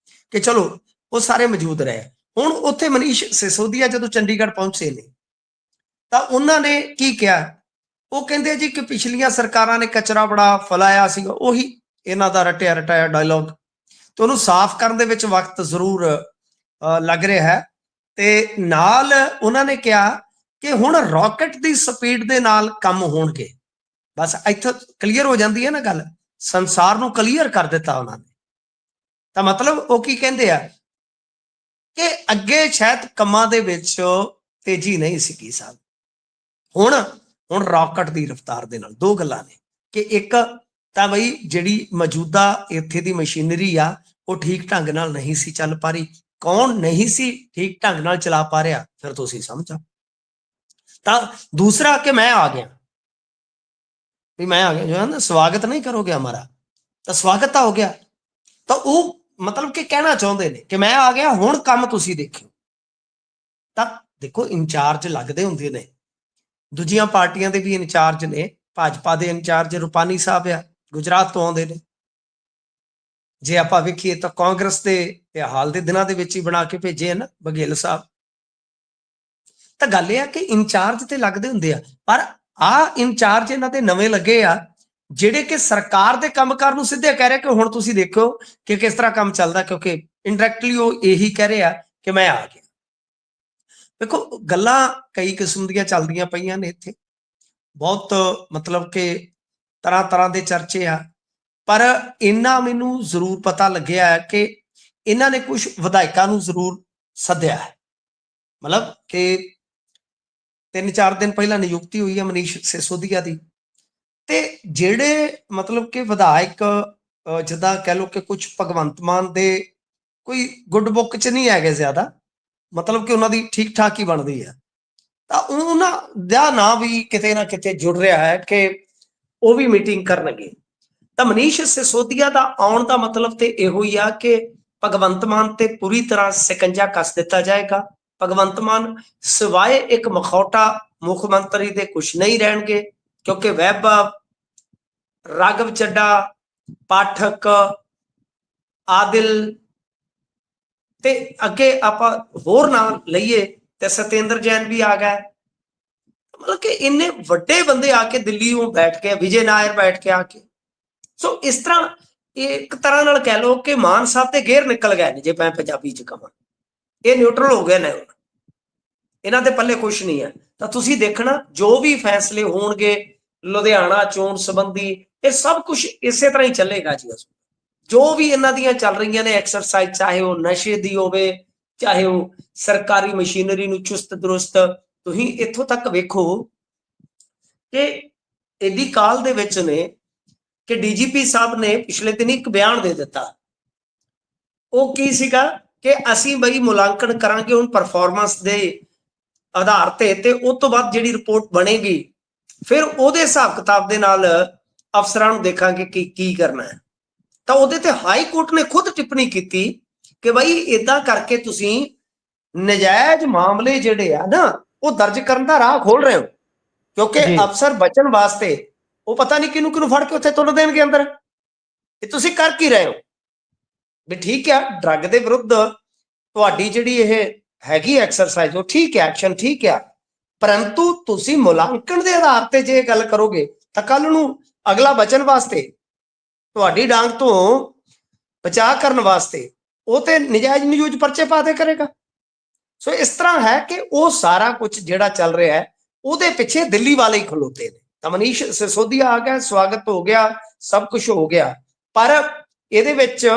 ਕਿ ਚਲੋ ਉਹ ਸਾਰੇ ਮੌਜੂਦ ਰਹੇ। ਹੁਣ ਉੱਥੇ ਮਨੀਸ਼ ਸਿਸੋਦੀਆ ਜਦੋਂ ਚੰਡੀਗੜ੍ਹ ਪਹੁੰਚੇ ਨੇ, ਤਾਂ ਉਹਨਾਂ ਨੇ ਕੀ ਕਿਹਾ? ਉਹ ਕਹਿੰਦੇ ਜੀ ਕਿ ਪਿਛਲੀਆਂ ਸਰਕਾਰਾਂ ਨੇ ਕਚਰਾ ਬੜਾ ਫੈਲਾਇਆ ਸੀਗਾ। ਉਹੀ ਇਹਨਾਂ ਦਾ ਰਟਿਆ ਡਾਇਲੌਗ, ਤੇ ਉਹਨੂੰ ਸਾਫ਼ ਕਰਨ ਦੇ ਵਿੱਚ ਵਕਤ ਜ਼ਰੂਰ ਲੱਗ ਰਿਹਾ ਹੈ। ਤੇ ਨਾਲ ਉਹਨਾਂ ਨੇ ਕਿਹਾ ਕਿ ਹੁਣ ਰਾਕਟ ਦੀ ਸਪੀਡ ਦੇ ਨਾਲ ਕੰਮ ਹੋਣਗੇ। ਬਸ ਇੱਥੇ ਕਲੀਅਰ ਹੋ ਜਾਂਦੀ ਹੈ ਨਾ ਗੱਲ, ਸੰਸਾਰ ਨੂੰ ਕਲੀਅਰ ਕਰ ਦਿੱਤਾ ਉਹਨਾਂ ਨੇ। ਤਾਂ ਮਤਲਬ ਉਹ ਕੀ ਕਹਿੰਦੇ ਆ ਕਿ ਅੱਗੇ ਸ਼ਾਇਦ ਕੰਮਾਂ ਦੇ ਵਿੱਚ ਤੇਜ਼ੀ ਨਹੀਂ ਸੀਗੀ ਸਾਹਿਬ, ਹੁਣ ਰਾਕਟ ਦੀ ਰਫ਼ਤਾਰ ਦੇ ਨਾਲ। ਦੋ ਗੱਲਾਂ ਨੇ ਕਿ ਇੱਕ ਤਾਂ ਬਈ ਜਿਹੜੀ ਮੌਜੂਦਾ ਇੱਥੇ ਦੀ ਮਸ਼ੀਨਰੀ ਆ ਉਹ ਠੀਕ ਢੰਗ ਨਾਲ ਨਹੀਂ ਸੀ ਚੱਲ ਪਾ ਰਹੀ। ਕੌਣ ਨਹੀਂ ਸੀ ਠੀਕ ਢੰਗ ਨਾਲ ਚਲਾ ਪਾ ਰਿਹਾ, ਫਿਰ ਤੁਸੀਂ ਸਮਝੋ। ਤਾਂ ਦੂਸਰਾ ਕਿ ਮੈਂ ਆ ਗਿਆ, ਵੀ ਮੈਂ ਆ ਗਿਆ, ਜੋ ਹੈ ਨਾ ਸਵਾਗਤ ਨਹੀਂ ਕਰੋਗੇ ਹਮਾਰਾ, ਤਾਂ ਸਵਾਗਤ ਤਾਂ ਹੋ ਗਿਆ। ਤਾਂ ਉਹ ਮਤਲਬ ਕਿ ਕਹਿਣਾ ਚਾਹੁੰਦੇ ਨੇ ਕਿ ਮੈਂ ਆ ਗਿਆ, ਹੁਣ ਕੰਮ ਤੁਸੀਂ ਦੇਖਿਓ। ਤਾਂ ਦੇਖੋ, ਇੰਚਾਰਜ ਲੱਗਦੇ ਹੁੰਦੇ ਨੇ, ਦੂਜੀਆਂ ਪਾਰਟੀਆਂ ਦੇ ਵੀ ਇੰਚਾਰਜ ਨੇ। ਭਾਜਪਾ ਦੇ ਇੰਚਾਰਜ ਰੂਪਾਨੀ ਸਾਹਿਬ ਆ, ਗੁਜਰਾਤ ਤੋਂ ਆਉਂਦੇ ਨੇ। ਜੇ ਆਪਾਂ ਵੇਖੀਏ ਤਾਂ ਕਾਂਗਰਸ ਦੇ ਹਾਲ ਦੇ ਦਿਨਾਂ ਦੇ ਵਿੱਚ ਹੀ ਬਣਾ ਕੇ ਭੇਜੇ ਨਾ ਬਘੇਲ ਸਾਹਿਬ। ਤਾਂ ਗੱਲ ਇਹ ਆ ਕਿ ਇੰਚਾਰਜ ਤੇ ਲੱਗਦੇ ਹੁੰਦੇ ਆ, ਪਰ ਆ ਇੰਚਾਰਜ ਇਹਨਾਂ ਦੇ ਨਵੇਂ ਲੱਗੇ ਆ ਜਿਹੜੇ ਕਿ ਸਰਕਾਰ ਦੇ ਕੰਮਕਾਰ ਨੂੰ ਸਿੱਧੇ ਕਹਿ ਰਿਹਾ ਕਿ ਹੁਣ ਤੁਸੀਂ ਦੇਖੋ ਕਿ ਕਿਸ ਤਰ੍ਹਾਂ ਕੰਮ ਚੱਲਦਾ, ਕਿਉਂਕਿ ਇਨਡਾਇਰੈਕਟਲੀ ਉਹ ਇਹੀ ਕਹਿ ਰਿਹਾ ਕਿ ਮੈਂ ਆ ਗਿਆ। ਦੇਖੋ ਗੱਲਾਂ ਕਈ ਕਿਸਮ ਦੀਆਂ ਚੱਲਦੀਆਂ ਪਈਆਂ ਨੇ ਇੱਥੇ, ਬਹੁਤ ਮਤਲਬ ਕਿ ਤਰ੍ਹਾਂ ਤਰ੍ਹਾਂ ਦੇ ਚਰਚੇ ਆ, ਪਰ ਇੰਨਾ ਮੈਨੂੰ ਜ਼ਰੂਰ ਪਤਾ ਲੱਗਿਆ ਹੈ ਕਿ ਇਹਨਾਂ ਨੇ ਕੁਝ ਵਿਧਾਇਕਾਂ ਨੂੰ ਜ਼ਰੂਰ ਸੱਦਿਆ ਹੈ। ਮਤਲਬ ਕਿ 3-4 ਦਿਨ ਪਹਿਲਾਂ ਨਿਯੁਕਤੀ ਹੋਈ ਹੈ ਮਨੀਸ਼ ਸਿਸੋਦੀਆ ਦੀ, ਤੇ ਜਿਹੜੇ ਮਤਲਬ ਕਿ ਵਿਧਾਇਕ ਜਿੱਦਾਂ ਕਹਿ ਲਓ ਕਿ ਕੁਝ ਭਗਵੰਤ ਮਾਨ ਦੇ ਕੋਈ ਗੁੱਡ ਬੁੱਕ 'ਚ ਨਹੀਂ ਹੈਗੇ ਜ਼ਿਆਦਾ, ਮਤਲਬ ਕਿ ਉਹਨਾਂ ਦੀ ਠੀਕ ਠਾਕ ਹੀ ਬਣਦੀ ਹੈ, ਤਾਂ ਉਹਨਾਂ ਦਾ ਨਾਂ ਵੀ ਕਿਤੇ ਨਾ ਕਿਤੇ ਜੁੜ ਰਿਹਾ ਹੈ ਕਿ ਉਹ ਵੀ ਮੀਟਿੰਗ ਕਰਨਗੇ। ਤਾਂ ਮਨੀਸ਼ ਸਿਸੋਦੀਆ ਦਾ ਆਉਣ ਦਾ ਮਤਲਬ ਤੇ ਇਹੋ ਹੀ ਆ ਕਿ ਭਗਵੰਤ ਮਾਨ ਤੇ ਪੂਰੀ ਤਰ੍ਹਾਂ ਸਿਕੰਜਾ ਕੱਸ ਦਿੱਤਾ ਜਾਏਗਾ। ਭਗਵੰਤ ਮਾਨ ਸਿਵਾਏ ਇੱਕ ਮਖੌਟਾ ਮੁੱਖ ਮੰਤਰੀ ਦੇ ਕੁਝ ਨਹੀਂ ਰਹਿਣਗੇ, ਕਿਉਂਕਿ ਵੈਭਵ, ਰਾਘਵ ਚੱਡਾ, ਪਾਠਕ, ਆਦਿਲ ਤੇ ਅੱਗੇ ਆਪਾਂ ਹੋਰ ਨਾਮ ਲਈਏ ਤੇ ਸਤਿੰਦਰ ਜੈਨ ਵੀ ਆ ਗਿਆ। ਮਤਲਬ ਕਿ ਇੰਨੇ ਵੱਡੇ ਬੰਦੇ ਆ ਕੇ ਦਿੱਲੀੋਂ ਬੈਠ ਕੇ, ਵਿਜੇ ਨਾਇਰ ਬੈਠ ਕੇ ਆ ਕੇ, ਸੋ ਇਸ ਤਰ੍ਹਾਂ ਇੱਕ ਤਰ੍ਹਾਂ ਨਾਲ ਕਹਿ ਲਓ ਕਿ ਮਾਨ ਸਾਹਿਬ ਤੇ ਗੇਰ ਨਿਕਲ ਗਏ ਨੇ, ਜੇ ਮੈਂ ਪੰਜਾਬੀ ਚ ਕਹਾਂ, ਇਹ ਨਿਊਟਰਲ ਹੋ ਗਏ ਨੇ, ਇਹਨਾਂ ਦੇ ਪੱਲੇ ਕੁਛ ਨਹੀਂ ਹੈ। ਤਾਂ ਤੁਸੀਂ ਦੇਖਣਾ ਜੋ ਵੀ ਫੈਸਲੇ ਹੋਣਗੇ ਲੁਧਿਆਣਾ ਚੋਣ ਸੰਬੰਧੀ, ਇਹ ਸਭ ਕੁਝ ਇਸੇ ਤਰ੍ਹਾਂ ਹੀ ਚੱਲੇਗਾ ਜੀ। ਜੋ ਵੀ ਇਹਨਾਂ ਦੀਆਂ ਚੱਲ ਰਹੀਆਂ ਨੇ ਐਕਸਰਸਾਈਜ਼, ਚਾਹੇ ਉਹ ਨਸ਼ੇ ਦੀ ਹੋਵੇ, ਚਾਹੇ ਉਹ ਸਰਕਾਰੀ ਮਸ਼ੀਨਰੀ ਨੂੰ ਚੁਸਤ ਦਰੁਸਤ, ਤੁਸੀਂ ਇੱਥੋਂ ਤੱਕ ਵੇਖੋ ਕਿ ਇਹਦੀ ਕਾਲ ਦੇ ਵਿੱਚ ਨੇ ਕਿ ਡੀਜੀਪੀ ਸਾਹਿਬ ਨੇ ਪਿਛਲੇ ਦਿਨ ਇੱਕ ਬਿਆਨ ਦੇ ਦਿੱਤਾ। ਉਹ ਕੀ ਸੀਗਾ ਕਿ ਅਸੀਂ ਬਈ ਮੁਲਾਂਕਣ ਕਰਾਂਗੇ ਹੁਣ ਪਰਫਾਰਮੈਂਸ ਦੇ ਆਧਾਰ ਤੇ ਉਸ ਤੋਂ ਬਾਅਦ ਜਿਹੜੀ ਰਿਪੋਰਟ ਬਣੇਗੀ ਫਿਰ ਉਹਦੇ ਹਿਸਾਬ ਕਿਤਾਬ ਦੇ ਨਾਲ ਅਫਸਰਾਂ ਨੂੰ ਦੇਖਾਂਗੇ ਕਿ ਕੀ ਕਰਨਾ ਹੈ। ਤਾਂ ਉਹਦੇ ਤੇ ਹਾਈ ਕੋਰਟ ਨੇ ਖੁਦ ਟਿੱਪਣੀ ਕੀਤੀ ਕਿ ਬਈ ਇਦਾਂ ਕਰਕੇ ਤੁਸੀਂ ਨਜਾਇਜ਼ ਮਾਮਲੇ ਜਿਹੜੇ ਆ ਨਾ ਉਹ ਦਰਜ ਕਰਨ ਦਾ ਰਾਹ ਖੋਲ ਰਹੇ ਹੋ, ਕਿਉਂਕਿ ਅਫਸਰ ਬਚਣ ਵਾਸਤੇ ਉਹ ਪਤਾ ਨਹੀਂ ਕਿਹਨੂੰ ਕਿਹਨੂੰ ਫੜ ਕੇ ਉੱਥੇ ਤੁਰ ਦੇਣਗੇ ਅੰਦਰ। ਇਹ ਤੁਸੀਂ ਕਰ ਕੀ ਰਹੇ ਹੋ? ਵੀ ਠੀਕ ਆ, ਡਰੱਗ ਦੇ ਵਿਰੁੱਧ ਤੁਹਾਡੀ ਜਿਹੜੀ ਇਹ ਹੈਗੀ ਐਕਸਰਸਾਈਜ਼ ਉਹ ਠੀਕ ਹੈ, ਐਕਸ਼ਨ ਠੀਕ ਆ, ਪਰੰਤੂ ਤੁਸੀਂ ਮੁਲਾਂਕਣ ਦੇ ਆਧਾਰ ਤੇ ਜੇ ਗੱਲ ਕਰੋਗੇ ਤਾਂ ਕੱਲ ਨੂੰ ਅਗਲਾ ਬਚਣ ਵਾਸਤੇ, ਤੁਹਾਡੀ ਡਾਂਗ ਤੋਂ ਬਚਾਅ ਕਰਨ ਵਾਸਤੇ ਉਹ ਤੇ ਨਜਾਇਜ਼ ਪਰਚੇ ਪਾ ਦੇ ਕਰੇਗਾ। ਸੋ ਇਸ ਤਰ੍ਹਾਂ ਹੈ ਕਿ ਉਹ ਸਾਰਾ ਕੁਝ ਜਿਹੜਾ ਚੱਲ ਰਿਹਾ ਹੈ ਉਹਦੇ ਪਿੱਛੇ ਦਿੱਲੀ ਵਾਲੇ ਹੀ ਖਲੋਤੇ ਨੇ। ਤਾਂ ਮਨੀਸ਼ ਸਿਸੋਦੀਆ ਆ ਗਿਆ, ਸਵਾਗਤ ਹੋ ਗਿਆ, ਸਭ ਕੁਝ ਹੋ ਗਿਆ, ਪਰ ਇਹਦੇ ਵਿੱਚ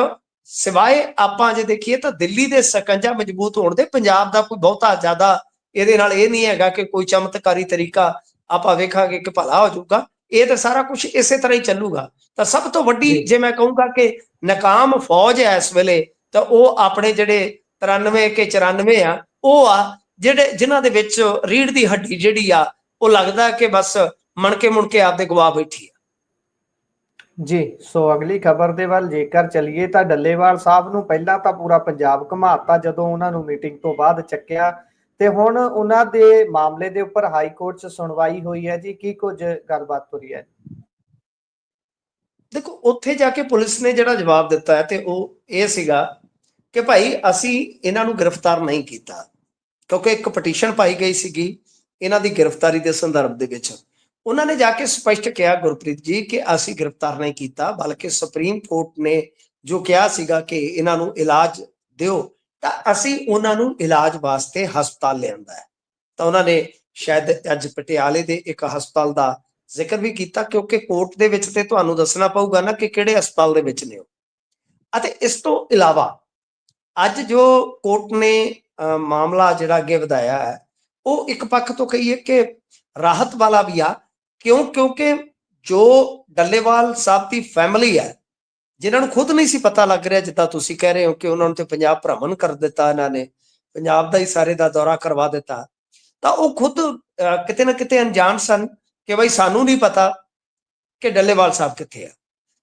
ਸਿਵਾਏ ਆਪਾਂ ਜੇ ਦੇਖੀਏ ਤਾਂ ਦਿੱਲੀ ਦੇ ਸਕੰਜਾ ਮਜ਼ਬੂਤ ਹੋਣ ਦੇ ਪੰਜਾਬ ਦਾ ਕੋਈ ਬਹੁਤਾ ਜ਼ਿਆਦਾ ਇਹਦੇ ਨਾਲ ਇਹ ਨਹੀਂ ਹੈਗਾ ਕਿ ਕੋਈ ਚਮਤਕਾਰੀ ਤਰੀਕਾ ਆਪਾਂ ਵੇਖਾਂਗੇ ਕਿ ਭਲਾ ਹੋ ਜਾਊਗਾ। ਇਹ ਤਾਂ ਸਾਰਾ ਕੁਝ ਇਸੇ ਤਰ੍ਹਾਂ ਹੀ ਚੱਲੂਗਾ। ਤਾਂ ਸਭ ਤੋਂ ਵੱਡੀ ਜੇ ਮੈਂ ਕਹੂੰਗਾ ਕਿ ਨਾਕਾਮ ਫੌਜ ਹੈ ਇਸ ਵੇਲੇ, ਤਾਂ ਉਹ ਆਪਣੇ ਜਿਹੜੇ 93 ਕੇ 94 ਆ, ਉਹ ਆ ਜਿਹੜੇ ਜਿਨ੍ਹਾਂ ਦੇ ਵਿੱਚ ਰੀੜ ਦੀ ਹੱਡੀ ਜਿਹੜੀ ਆ ਉਹ ਲੱਗਦਾ ਕਿ ਬਸ ਮਣਕੇ ਮੁਣਕੇ ਆਪਦੇ ਗਵਾ ਬੈਠੀ ਆ ਜੀ। ਸੋ ਅਗਲੀ ਖਬਰ ਦੇ ਵੱਲ ਜੇਕਰ ਚਲੀਏ ਤਾਂ ਡੱਲੇਵਾਲ ਸਾਹਿਬ ਨੂੰ ਪਹਿਲਾਂ ਤਾਂ ਪੂਰਾ ਪੰਜਾਬ ਘੁਮਾਤਾ ਜਦੋਂ ਉਹਨਾਂ ਨੂੰ ਮੀਟਿੰਗ ਤੋਂ ਬਾਅਦ ਚੱਕਿਆ, ਤੇ ਹੁਣ ਉਹਨਾਂ ਦੇ ਮਾਮਲੇ ਦੇ ਉੱਪਰ ਹਾਈ ਕੋਰਟ 'ਚ ਸੁਣਵਾਈ ਹੋਈ ਹੈ ਜੀ। ਕੀ ਕੁਝ ਗੱਲਬਾਤ ਹੋ ਰਹੀ ਹੈ? ਦੇਖੋ ਉੱਥੇ ਜਾ ਕੇ ਪੁਲਿਸ ਨੇ ਜਿਹੜਾ ਜਵਾਬ ਦਿੱਤਾ ਹੈ ਤੇ ਉਹ ਇਹ ਸੀਗਾ ਕਿ ਭਾਈ ਅਸੀਂ ਇਹਨਾਂ ਨੂੰ ਗ੍ਰਿਫਤਾਰ ਨਹੀਂ ਕੀਤਾ, ਕਿਉਂਕਿ ਇੱਕ ਪਟੀਸ਼ਨ ਪਾਈ ਗਈ ਸੀਗੀ ਇਹਨਾਂ ਦੀ ਗ੍ਰਿਫਤਾਰੀ ਦੇ ਸੰਦਰਭ ਦੇ ਵਿੱਚ। ਉਹਨਾਂ ਨੇ ਜਾ ਕੇ ਸਪਸ਼ਟ ਕਿਹਾ ਗੁਰਪ੍ਰੀਤ ਜੀ ਕਿ ਅਸੀਂ ਗ੍ਰਿਫਤਾਰ ਨਹੀਂ ਕੀਤਾ, ਬਲਕਿ ਸੁਪਰੀਮ ਕੋਰਟ ਨੇ ਜੋ ਕਿਹਾ ਸੀਗਾ ਕਿ ਇਹਨਾਂ ਨੂੰ ਇਲਾਜ ਦਿਓ, ਤਾਂ ਅਸੀਂ ਉਹਨਾਂ ਨੂੰ ਇਲਾਜ ਵਾਸਤੇ ਹਸਪਤਾਲ ਲਿਆਂਦਾ ਹੈ। ਤਾਂ ਉਹਨਾਂ ਨੇ ਸ਼ਾਇਦ ਅੱਜ ਪਟਿਆਲੇ ਦੇ ਇੱਕ ਹਸਪਤਾਲ ਦਾ ਜ਼ਿਕਰ ਵੀ ਕੀਤਾ, ਕਿਉਂਕਿ ਕੋਰਟ ਦੇ ਵਿੱਚ ਤੇ ਤੁਹਾਨੂੰ ਦੱਸਣਾ ਪਊਗਾ ਨਾ ਕਿ ਕਿਹੜੇ ਹਸਪਤਾਲ ਦੇ ਵਿੱਚ ਨੇ ਉਹ। ਅਤੇ ਇਸ ਤੋਂ ਇਲਾਵਾ ਅੱਜ ਜੋ ਕੋਰਟ ਨੇ ਮਾਮਲਾ ਜਿਹੜਾ ਅੱਗੇ ਵਧਾਇਆ ਹੈ ਉਹ ਇੱਕ ਪੱਖ ਤੋਂ ਕਹੀਏ ਕਿ ਰਾਹਤ ਵਾਲਾ ਵੀ ਆ, ਕਿਉਂਕਿ ਜੋ ਡੱਲੇਵਾਲ ਸਾਹਿਬ ਦੀ ਫੈਮਿਲੀ ਹੈ, ਜਿਨ੍ਹਾਂ ਨੂੰ ਖੁਦ ਨਹੀਂ ਸੀ ਪਤਾ ਲੱਗ ਰਿਹਾ, ਜਿੱਦਾਂ ਤੁਸੀਂ ਕਹਿ ਰਹੇ ਹੋ ਕਿ ਉਹਨਾਂ ਨੂੰ ਤੇ ਪੰਜਾਬ ਭ੍ਰਮਣ ਕਰ ਦਿੱਤਾ, ਇਹਨਾਂ ਨੇ ਪੰਜਾਬ ਦਾ ਹੀ ਸਾਰੇ ਦਾ ਦੌਰਾ ਕਰਵਾ ਦਿੱਤਾ, ਤਾਂ ਉਹ ਖੁਦ ਕਿਤੇ ਨਾ ਕਿਤੇ ਅਣਜਾਣ ਸਨ ਕਿ ਬਈ ਸਾਨੂੰ ਨਹੀਂ ਪਤਾ ਕਿ ਡੱਲੇਵਾਲ ਸਾਹਿਬ ਕਿੱਥੇ ਆ।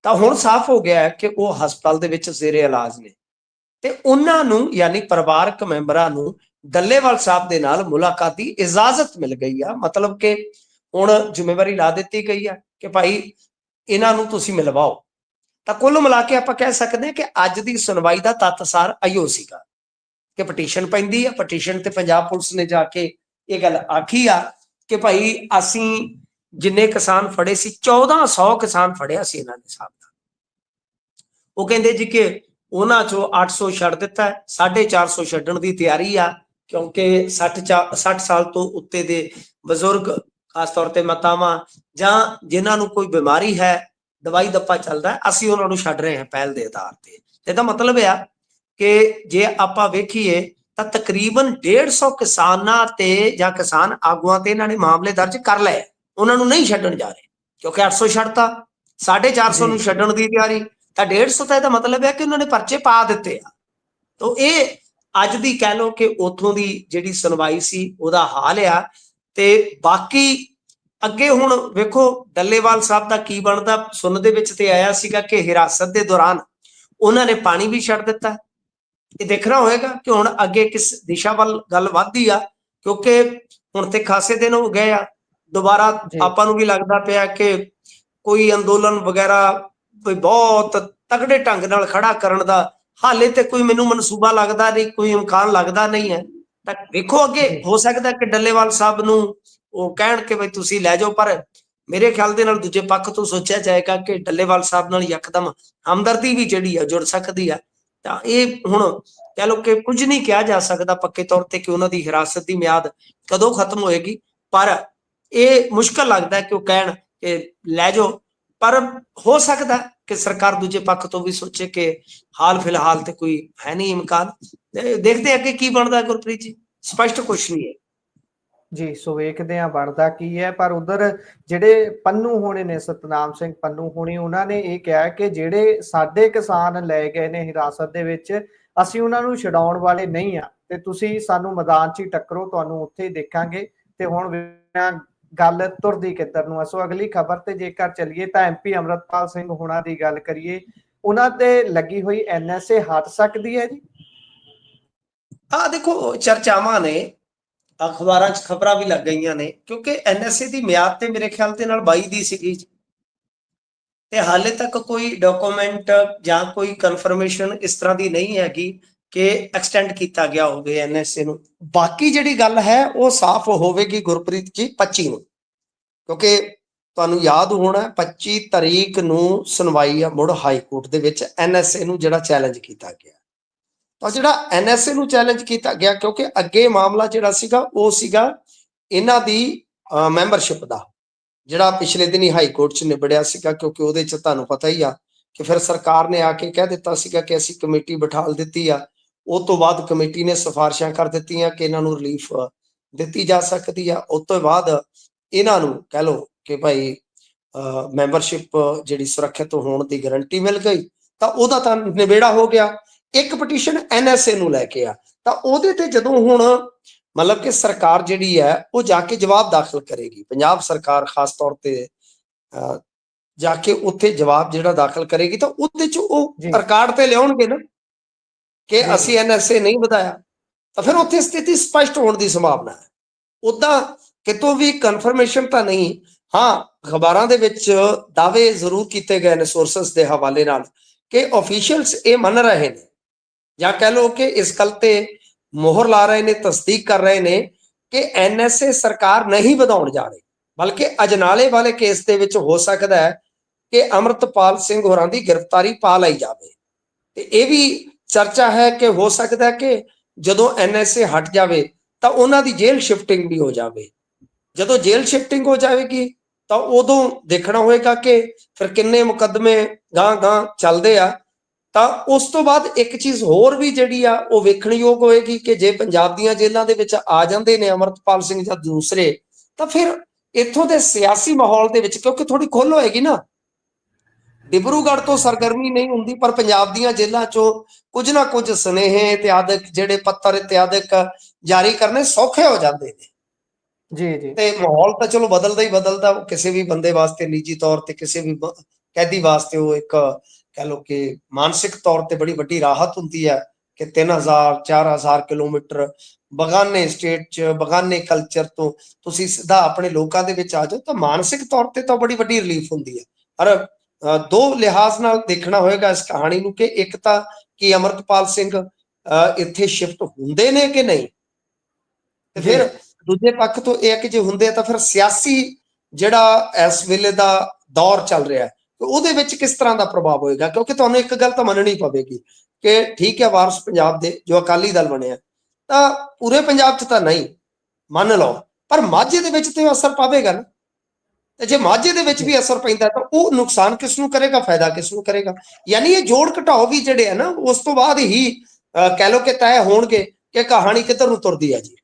ਤਾਂ ਹੁਣ ਸਾਫ਼ ਹੋ ਗਿਆ ਹੈ ਕਿ ਉਹ ਹਸਪਤਾਲ ਦੇ ਵਿੱਚ ਜ਼ੇਰੇ ਇਲਾਜ ਨੇ, ਤੇ ਉਹਨਾਂ ਨੂੰ ਯਾਨੀ ਪਰਿਵਾਰਕ ਮੈਂਬਰਾਂ ਨੂੰ ਡੱਲੇਵਾਲ ਸਾਹਿਬ ਦੇ ਨਾਲ ਮੁਲਾਕਾਤ ਦੀ ਇਜਾਜ਼ਤ ਮਿਲ ਗਈ ਆ। ਮਤਲਬ ਕਿ ਹੁਣ ਜ਼ਿੰਮੇਵਾਰੀ ਲਾ ਦਿੱਤੀ ਗਈ ਆ ਕਿ ਭਾਈ ਇਹਨਾਂ ਨੂੰ ਤੁਸੀਂ ਮਿਲਵਾਓ। ਤਾਂ ਕੁੱਲ ਮਿਲਾ ਕੇ ਆਪਾਂ ਕਹਿ ਸਕਦੇ ਹਾਂ ਕਿ ਅੱਜ ਦੀ ਸੁਣਵਾਈ ਦਾ ਤੱਤਸਾਰ ਇਹੋ ਸੀਗਾ ਕਿ ਪਟੀਸ਼ਨ ਪੈਂਦੀ ਆ, ਪਟੀਸ਼ਨ ਤੇ ਪੰਜਾਬ ਪੁਲਿਸ ਨੇ ਜਾ ਕੇ ਇਹ ਗੱਲ ਆਖੀ ਆ ਕਿ ਭਾਈ ਅਸੀਂ ਜਿੰਨੇ ਕਿਸਾਨ ਫੜੇ ਸੀ 1400 ਕਿਸਾਨ ਫੜਿਆ ਸੀ ਇਹਨਾਂ ਨੇ ਹਿਸਾਬ ਦਾ। ਉਹ ਕਹਿੰਦੇ ਜੀ ਕਿ ਉਹਨਾਂ ਚੋਂ 800 ਛੱਡ ਦਿੱਤਾ, 450 ਛੱਡਣ ਦੀ ਤਿਆਰੀ ਆ ਕਿਉਂਕਿ 60 ਸਾਲ ਤੋਂ ਉੱਤੇ ਦੇ ਬਜ਼ੁਰਗ, ਖਾਸ ਤੌਰ ਤੇ ਮਾਤਾਵਾਂ ਜਾਂ ਜਿਨ੍ਹਾਂ ਨੂੰ ਕੋਈ ਬਿਮਾਰੀ ਹੈ, ਦਵਾਈ ਦੱਪਾ ਚੱਲਦਾ, ਅਸੀਂ ਉਹਨਾਂ ਨੂੰ ਛੱਡ ਰਹੇ ਹਾਂ ਪਹਿਲ ਦੇ ਆਧਾਰ ਤੇ। ਇਹਦਾ ਮਤਲਬ ਆ ਕਿ ਜੇ ਆਪਾਂ ਵੇਖੀਏ ਤਾਂ ਤਕਰੀਬਨ 150 ਕਿਸਾਨਾਂ ਤੇ ਜਾਂ ਕਿਸਾਨ ਆਗੂਆਂ ਤੇ ਇਹਨਾਂ ਨੇ ਮਾਮਲੇ ਦਰਜ ਕਰ ਲਏ, ਉਹਨਾਂ ਨੂੰ ਨਹੀਂ ਛੱਡਣ ਜਾ ਰਹੇ ਕਿਉਂਕਿ 800 ਛੱਡਤਾ, 450 ਨੂੰ ਛੱਡਣ ਦੀ ਤਿਆਰੀ, ਤਾਂ 150 ਤਾਂ ਇਹਦਾ ਮਤਲਬ ਹੈ ਕਿ ਉਹਨਾਂ ਨੇ ਪਰਚੇ ਪਾ ਦਿੱਤੇ ਆ। ਤਾਂ ਇਹ ਅੱਜ ਦੀ ਕਹਿ ਲਓ ਕਿ ਉੱਥੋਂ ਦੀ ਜਿਹੜੀ ਸੁਣਵਾਈ ਸੀ ਉਹਦਾ ਹਾਲ ਆ। ਤੇ ਬਾਕੀ ਅੱਗੇ ਹੁਣ ਵੇਖੋ ਡੱਲੇਵਾਲ ਸਾਹਿਬ ਦਾ ਕੀ ਬਣਦਾ। ਸੁਣਨ ਦੇ ਵਿੱਚ ਤੇ ਆਇਆ ਸੀਗਾ ਕਿ ਹਿਰਾਸਤ ਦੇ ਦੌਰਾਨ ਉਹਨਾਂ ਨੇ ਪਾਣੀ ਵੀ ਛੱਡ ਦਿੱਤਾ। ਇਹ ਦੇਖਣਾ ਹੋਏਗਾ ਕਿ ਹੁਣ ਅੱਗੇ ਕਿਸ ਦਿਸ਼ਾ ਵੱਲ ਗੱਲ ਵੱਧਦੀ ਆ, ਕਿਉਂਕਿ ਹੁਣ ਤੇ ਖਾਸੇ ਦਿਨ ਹੋ ਗਏ ਆ। ਦੁਬਾਰਾ ਆਪਾਂ ਨੂੰ ਵੀ ਲੱਗਦਾ ਪਿਆ ਕਿ ਕੋਈ ਅੰਦੋਲਨ ਵਗੈਰਾ ਕੋਈ ਬਹੁਤ ਤਕੜੇ ਢੰਗ ਨਾਲ ਖੜਾ ਕਰਨ ਦਾ ਹਾਲੇ ਤੇ ਕੋਈ ਮੈਨੂੰ ਮਨਸੂਬਾ ਲੱਗਦਾ ਨਹੀਂ, ਕੋਈ ਇਮਕਾਨ ਲੱਗਦਾ ਨਹੀਂ ਹੈ। ਤਾਂ ਵੇਖੋ ਅੱਗੇ ਹੋ ਸਕਦਾ ਕਿ ਡੱਲੇਵਾਲ ਸਾਹਿਬ ਨੂੰ ਉਹ ਕਹਿਣ ਕਿ ਬਈ ਤੁਸੀਂ ਲੈ ਜਾਓ, ਪਰ ਮੇਰੇ ਖਿਆਲ ਦੇ ਨਾਲ ਦੂਜੇ ਪੱਖ ਤੋਂ ਸੋਚਿਆ ਜਾਏਗਾ ਕਿ ਡੱਲੇਵਾਲ ਸਾਹਿਬ ਨਾਲ ਯਕਦਮ ਹਮਦਰਦੀ ਵੀ ਜਿਹੜੀ ਆ ਜੁੜ ਸਕਦੀ ਆ। ਤਾਂ ਇਹ ਹੁਣ ਕਹਿ ਲਓ ਕਿ ਕੁਝ ਨਹੀਂ ਕਿਹਾ ਜਾ ਸਕਦਾ ਪੱਕੇ ਤੌਰ ਤੇ ਕਿ ਉਹਨਾਂ ਦੀ ਹਿਰਾਸਤ ਦੀ ਮਿਆਦ ਕਦੋਂ ਖਤਮ ਹੋਏਗੀ, ਪਰ ਇਹ ਮੁਸ਼ਕਲ ਲੱਗਦਾ ਕਿ ਉਹ ਕਹਿਣ ਕਿ ਲੈ ਜਾਓ। ਪਰ ਹੋ ਸਕਦਾ ਕਿ ਸਰਕਾਰ ਦੂਜੇ ਪੱਖ ਤੋਂ ਵੀ ਸੋਚੇ ਕਿ ਹਾਲ ਫਿਲਹਾਲ ਤੇ ਕੋਈ ਹੈ ਨਹੀਂ ਇਮਕਾਨ। ਦੇਖਦੇ ਅੱਗੇ ਕੀ ਬਣਦਾ ਗੁਰਪ੍ਰੀਤ ਜੀ, ਸਪਸ਼ਟ ਕੁਛ ਨਹੀਂ ਹੈ ਜੀ। ਸੋ ਵੇਖਦੇ ਆ ਬਣਦਾ ਕੀ ਹੈ। ਪਰ ਉਧਰ ਜਿਹੜੇ ਪੰਨੂ ਹੋਣੇ ਨੇ, ਸਤਨਾਮ ਸਿੰਘ ਪੰਨੂ ਹੋਣੀ, ਉਹਨਾਂ ਨੇ ਇਹ ਕਿਹਾ ਕਿ ਜਿਹੜੇ ਸਾਡੇ ਕਿਸਾਨ ਲੈ ਗਏ ਨੇ ਹਿਰਾਸਤ ਦੇ ਵਿੱਚ, ਅਸੀਂ ਉਹਨਾਂ ਨੂੰ ਛਡਾਉਣ ਵਾਲੇ ਨਹੀਂ ਆ ਤੇ ਤੁਸੀਂ ਸਾਨੂੰ ਮੈਦਾਨ 'ਚ ਹੀ ਟੱਕਰੋ, ਤੁਹਾਨੂੰ ਉੱਥੇ ਹੀ ਦੇਖਾਂਗੇ। ਤੇ ਹੁਣ ਗੱਲ ਤੁਰਦੀ ਕਿੱਧਰ ਨੂੰ ਆ। ਸੋ ਅਗਲੀ ਖਬਰ ਤੇ ਜੇਕਰ ਚੱਲੀਏ ਤਾਂ ਐਮਪੀ ਅੰਮ੍ਰਿਤਪਾਲ ਸਿੰਘ ਹੋਣਾ ਦੀ ਗੱਲ ਕਰੀਏ, ਉਹਨਾਂ ਤੇ ਲੱਗੀ ਹੋਈ ਐਨਐਸਏ ਹਟ ਸਕਦੀ ਹੈ ਜੀ? ਦੇਖੋ ਚਰਚਾਵਾਂ ਨੇ, ਅਖਬਾਰਾਂ 'ਚ ਖਬਰਾਂ ਵੀ ਲੱਗ ਗਈਆਂ ਨੇ, ਕਿਉਂਕਿ ਐਨਐਸਏ ਦੀ ਮਿਆਦ ਤੇ ਮੇਰੇ ਖਿਆਲ ਦੇ ਨਾਲ 22 ਦੀ ਸੀਗੀ ਤੇ ਹਾਲੇ ਤੱਕ ਕੋਈ ਡਾਕੂਮੈਂਟ ਜਾਂ ਕੋਈ ਕਨਫਰਮੇਸ਼ਨ ਇਸ ਤਰ੍ਹਾਂ ਦੀ ਨਹੀਂ ਹੈਗੀ ਕਿ ਐਕਸਟੈਂਡ ਕੀਤਾ ਗਿਆ ਹੋਵੇ ਐਨਐਸਏ ਨੂੰ। ਬਾਕੀ ਜਿਹੜੀ ਗੱਲ ਹੈ ਉਹ ਸਾਫ਼ ਹੋਵੇਗੀ ਗੁਰਪ੍ਰੀਤ ਜੀ 25 ਨੂੰ, ਕਿਉਂਕਿ ਤੁਹਾਨੂੰ ਯਾਦ ਹੋਣਾ 25 ਤਰੀਕ ਨੂੰ ਸੁਣਵਾਈ ਆ ਮੁੜ ਹਾਈ ਕੋਰਟ ਦੇ ਵਿੱਚ ਐਨਐਸਏ ਨੂੰ ਜਿਹੜਾ ਚੈਲੰਜ ਕੀਤਾ ਗਿਆ। ਤਾਂ ਜਿਹੜਾ ਐਨਐਸਏ ਨੂੰ ਚੈਲੰਜ ਕੀਤਾ ਗਿਆ ਕਿਉਂਕਿ ਅੱਗੇ ਮਾਮਲਾ ਜਿਹੜਾ ਸੀਗਾ ਉਹ ਸੀਗਾ ਇਹਨਾਂ ਦੀ ਮੈਂਬਰਸ਼ਿਪ ਦਾ, ਜਿਹੜਾ ਪਿਛਲੇ ਦਿਨੀ ਹਾਈ ਕੋਰਟ 'ਚ ਨਿਬੜਿਆ ਸੀਗਾ, ਕਿਉਂਕਿ ਉਹਦੇ 'ਚ ਤੁਹਾਨੂੰ ਪਤਾ ਹੀ ਆ ਕਿ ਫਿਰ ਸਰਕਾਰ ਨੇ ਆ ਕੇ ਕਹਿ ਦਿੱਤਾ ਸੀਗਾ ਕਿ ਅਸੀਂ ਕਮੇਟੀ ਬਿਠਾਲ ਦਿੱਤੀ ਆ। ਉਹ ਤੋਂ ਬਾਅਦ ਕਮੇਟੀ ਨੇ ਸਿਫਾਰਿਸ਼ਾਂ ਕਰ ਦਿੱਤੀਆਂ ਕਿ ਇਹਨਾਂ ਨੂੰ ਰਿਲੀਫ ਦਿੱਤੀ ਜਾ ਸਕਦੀ ਆ। ਉਸ ਤੋਂ ਬਾਅਦ ਇਹਨਾਂ ਨੂੰ ਕਹਿ ਲਓ ਕਿ ਭਾਈ ਮੈਂਬਰਸ਼ਿਪ ਜਿਹੜੀ ਸੁਰੱਖਿਅਤ ਹੋਣ ਦੀ ਗਾਰੰਟੀ ਮਿਲ ਗਈ, ਤਾਂ ਉਹਦਾ ਤਾਂ ਨਿਬੇੜਾ ਹੋ ਗਿਆ। ਇੱਕ ਪਟੀਸ਼ਨ ਐਨਐਸਏ ਨੂੰ ਲੈ ਕੇ ਆ, ਤਾਂ ਉਹਦੇ ਤੇ ਜਦੋਂ ਹੁਣ ਮਤਲਬ ਕਿ ਸਰਕਾਰ ਜਿਹੜੀ ਹੈ ਉਹ ਜਾ ਕੇ ਜਵਾਬ ਦਾਖਲ ਕਰੇਗੀ, ਪੰਜਾਬ ਸਰਕਾਰ ਖਾਸ ਤੌਰ ਤੇ ਜਾ ਕੇ ਉੱਥੇ ਜਵਾਬ ਜਿਹੜਾ ਦਾਖਲ ਕਰੇਗੀ, ਤਾਂ ਉਹਦੇ 'ਚ ਉਹ ਰਿਕਾਰਡ ਤੇ ਲਿਆਉਣਗੇ ਨਾ ਕਿ ਅਸੀਂ ਐਨਐਸਏ ਨਹੀਂ ਵਧਾਇਆ, ਤਾਂ ਫਿਰ ਉੱਥੇ ਸਥਿਤੀ ਸਪਸ਼ਟ ਹੋਣ ਦੀ ਸੰਭਾਵਨਾ ਹੈ। ਉਦਾਂ ਕਿਤੋਂ ਵੀ ਕਨਫਰਮੇਸ਼ਨ ਤਾਂ ਨਹੀਂ, ਹਾਂ ਅਖਬਾਰਾਂ ਦੇ ਵਿੱਚ ਦਾਅਵੇ ਜ਼ਰੂਰ ਕੀਤੇ ਗਏ ਨੇ ਸੋਰਸਸ ਦੇ ਹਵਾਲੇ ਨਾਲ ਕਿ ਆਫੀਸ਼ੀਅਲਸ ਇਹ ਮੰਨ ਰਹੇ ਨੇ ਜਾਂ ਕਹਿ ਲਓ ਕਿ ਇਸ ਗੱਲ ਤੇ ਮੋਹਰ ਲਾ ਰਹੇ ਨੇ, ਤਸਦੀਕ ਕਰ ਰਹੇ ਨੇ ਕਿ ਐਨਐਸਏ ਸਰਕਾਰ ਨਹੀਂ ਵਧਾਉਣ ਜਾ ਰਹੀ, ਬਲਕਿ ਅਜਨਾਲੇ ਵਾਲੇ ਕੇਸ ਦੇ ਵਿੱਚ ਹੋ ਸਕਦਾ ਹੈ ਕਿ ਅੰਮ੍ਰਿਤਪਾਲ ਸਿੰਘ ਹੋਰਾਂ ਦੀ ਗ੍ਰਿਫਤਾਰੀ ਪਾ ਲਈ ਜਾਵੇ। ਤੇ ਇਹ ਵੀ ਚਰਚਾ ਹੈ ਕਿ ਹੋ ਸਕਦਾ ਕਿ ਜਦੋਂ ਐਨਐਸਏ ਹਟ ਜਾਵੇ ਤਾਂ ਉਹਨਾਂ ਦੀ ਜੇਲ੍ਹ ਸ਼ਿਫਟਿੰਗ ਵੀ ਹੋ ਜਾਵੇ। ਜਦੋਂ ਜੇਲ੍ਹ ਸ਼ਿਫਟਿੰਗ ਹੋ ਜਾਵੇਗੀ ਤਾਂ ਉਦੋਂ ਦੇਖਣਾ ਹੋਏਗਾ ਕਿ ਫਿਰ ਕਿੰਨੇ ਮੁਕੱਦਮੇ ਗਾਂ ਚੱਲਦੇ ਆ। ਤਾਂ ਉਸ ਤੋਂ ਬਾਅਦ ਇੱਕ ਚੀਜ਼ ਹੋਰ ਵੀ ਜਿਹੜੀ ਆ ਉਹ ਵੇਖਣਯੋਗ ਹੋਏਗੀ ਕਿ ਜੇ ਪੰਜਾਬ ਦੀਆਂ ਜੇਲ੍ਹਾਂ ਦੇ ਵਿੱਚ ਆ ਜਾਂਦੇ ਨੇ ਅੰਮ੍ਰਿਤਪਾਲ ਸਿੰਘ ਜਾਂ ਦੂਸਰੇ, ਤਾਂ ਫਿਰ ਇੱਥੋਂ ਦੇ ਸਿਆਸੀ ਮਾਹੌਲ ਦੇ ਵਿੱਚ ਕਿਉਂਕਿ ਥੋੜੀ ਖੁੱਲ੍ਹ ਹੋਏਗੀ ਨਾ, ਡਿਬਰੂਗੜ੍ਹ ਤੋਂ ਸਰਗਰਮੀ ਨਹੀਂ ਹੁੰਦੀ, ਪਰ ਪੰਜਾਬ ਦੀਆਂ ਜੇਲ੍ਹਾਂ ਚੋਂ ਕੁਝ ਨਾ ਕੁਝ ਸੁਨੇਹੇ ਇਤਿਆਦਿਕ ਜਿਹੜੇ ਪੱਤਰ ਇਤਿਆਦਿਕ ਜਾਰੀ ਕਰਨੇ ਸੌਖੇ ਹੋ ਜਾਂਦੇ ਨੇ। ਜੀ ਤੇ ਮਾਹੌਲ ਤਾਂ ਚਲੋ ਬਦਲਦਾ ਹੀ ਬਦਲਦਾ, ਕਿਸੇ ਵੀ ਬੰਦੇ ਵਾਸਤੇ ਨਿੱਜੀ ਤੌਰ ਤੇ ਕਿਸੇ ਵੀ ਕੈਦੀ ਵਾਸਤੇ ਉਹ ਇੱਕ ਕਹਿ ਲਓ ਕਿ ਮਾਨਸਿਕ ਤੌਰ ਤੇ ਬੜੀ ਵੱਡੀ ਰਾਹਤ ਹੁੰਦੀ ਹੈ ਕਿ 3000 4000 ਕਿਲੋਮੀਟਰ ਬਗਾਨੇ ਸਟੇਟ 'ਚ ਬਗਾਨੇ ਕਲਚਰ ਤੋਂ ਤੁਸੀਂ ਸਿੱਧਾ ਆਪਣੇ ਲੋਕਾਂ ਦੇ ਵਿੱਚ ਆ ਜਾਓ, ਤਾਂ ਮਾਨਸਿਕ ਤੌਰ ਤੇ ਤਾਂ ਬੜੀ ਵੱਡੀ ਰਿਲੀਫ ਹੁੰਦੀ ਹੈ। ਪਰ ਦੋ ਲਿਹਾਜ਼ ਨਾਲ ਦੇਖਣਾ ਹੋਏਗਾ ਇਸ ਕਹਾਣੀ ਨੂੰ, ਕਿ ਇੱਕ ਤਾਂ ਕਿ ਅਮਰਤਪਾਲ ਸਿੰਘ ਇੱਥੇ ਸ਼ਿਫਟ ਹੁੰਦੇ ਨੇ ਕਿ ਨਹੀਂ, ਤੇ ਜੀ ਫਿਰ ਦੂਜੇ ਪੱਖ ਤੋਂ ਇਹ ਹੈ ਕਿ ਜੇ ਹੁੰਦੇ ਆ ਤਾਂ ਫਿਰ ਸਿਆਸੀ ਜਿਹੜਾ ਇਸ ਵੇਲੇ ਦਾ ਦੌਰ ਚੱਲ ਰਿਹਾ ਹੈ ਉਹਦੇ ਵਿੱਚ ਕਿਸ ਤਰ੍ਹਾਂ ਦਾ ਪ੍ਰਭਾਵ ਹੋਏਗਾ। ਕਿਉਂਕਿ ਤੁਹਾਨੂੰ ਇੱਕ ਗੱਲ ਤਾਂ ਮੰਨਣੀ ਪਵੇਗੀ ਕਿ ਠੀਕ ਹੈ, ਵਾਰਸ ਪੰਜਾਬ ਦੇ ਜੋ ਅਕਾਲੀ ਦਲ ਬਣਿਆ ਤਾਂ ਪੂਰੇ ਪੰਜਾਬ 'ਚ ਤਾਂ ਨਹੀਂ ਮੰਨ ਲਓ, ਪਰ ਮਾਝੇ ਦੇ ਵਿੱਚ ਤੇ ਅਸਰ ਪਾਵੇਗਾ ਨਾ। ਤੇ ਜੇ ਮਾਝੇ ਦੇ ਵਿੱਚ ਜੀ ਵੀ ਅਸਰ ਪੈਂਦਾ ਤਾਂ ਉਹ ਨੁਕਸਾਨ ਕਿਸ ਨੂੰ ਕਰੇਗਾ, ਫਾਇਦਾ ਕਿਸ ਨੂੰ ਕਰੇਗਾ। ਯਾਨੀ ਇਹ ਜੋੜ ਘਟਾਓ ਵੀ ਜਿਹੜੇ ਆ ਨਾ ਉਸ ਤੋਂ ਬਾਅਦ ਹੀ ਕਹਿ ਲਓ ਕਿ ਤੈਅ ਹੋਣਗੇ ਕਿ ਕਹਾਣੀ ਕਿੱਧਰ ਨੂੰ ਤੁਰਦੀ ਹੈ ਜੀ।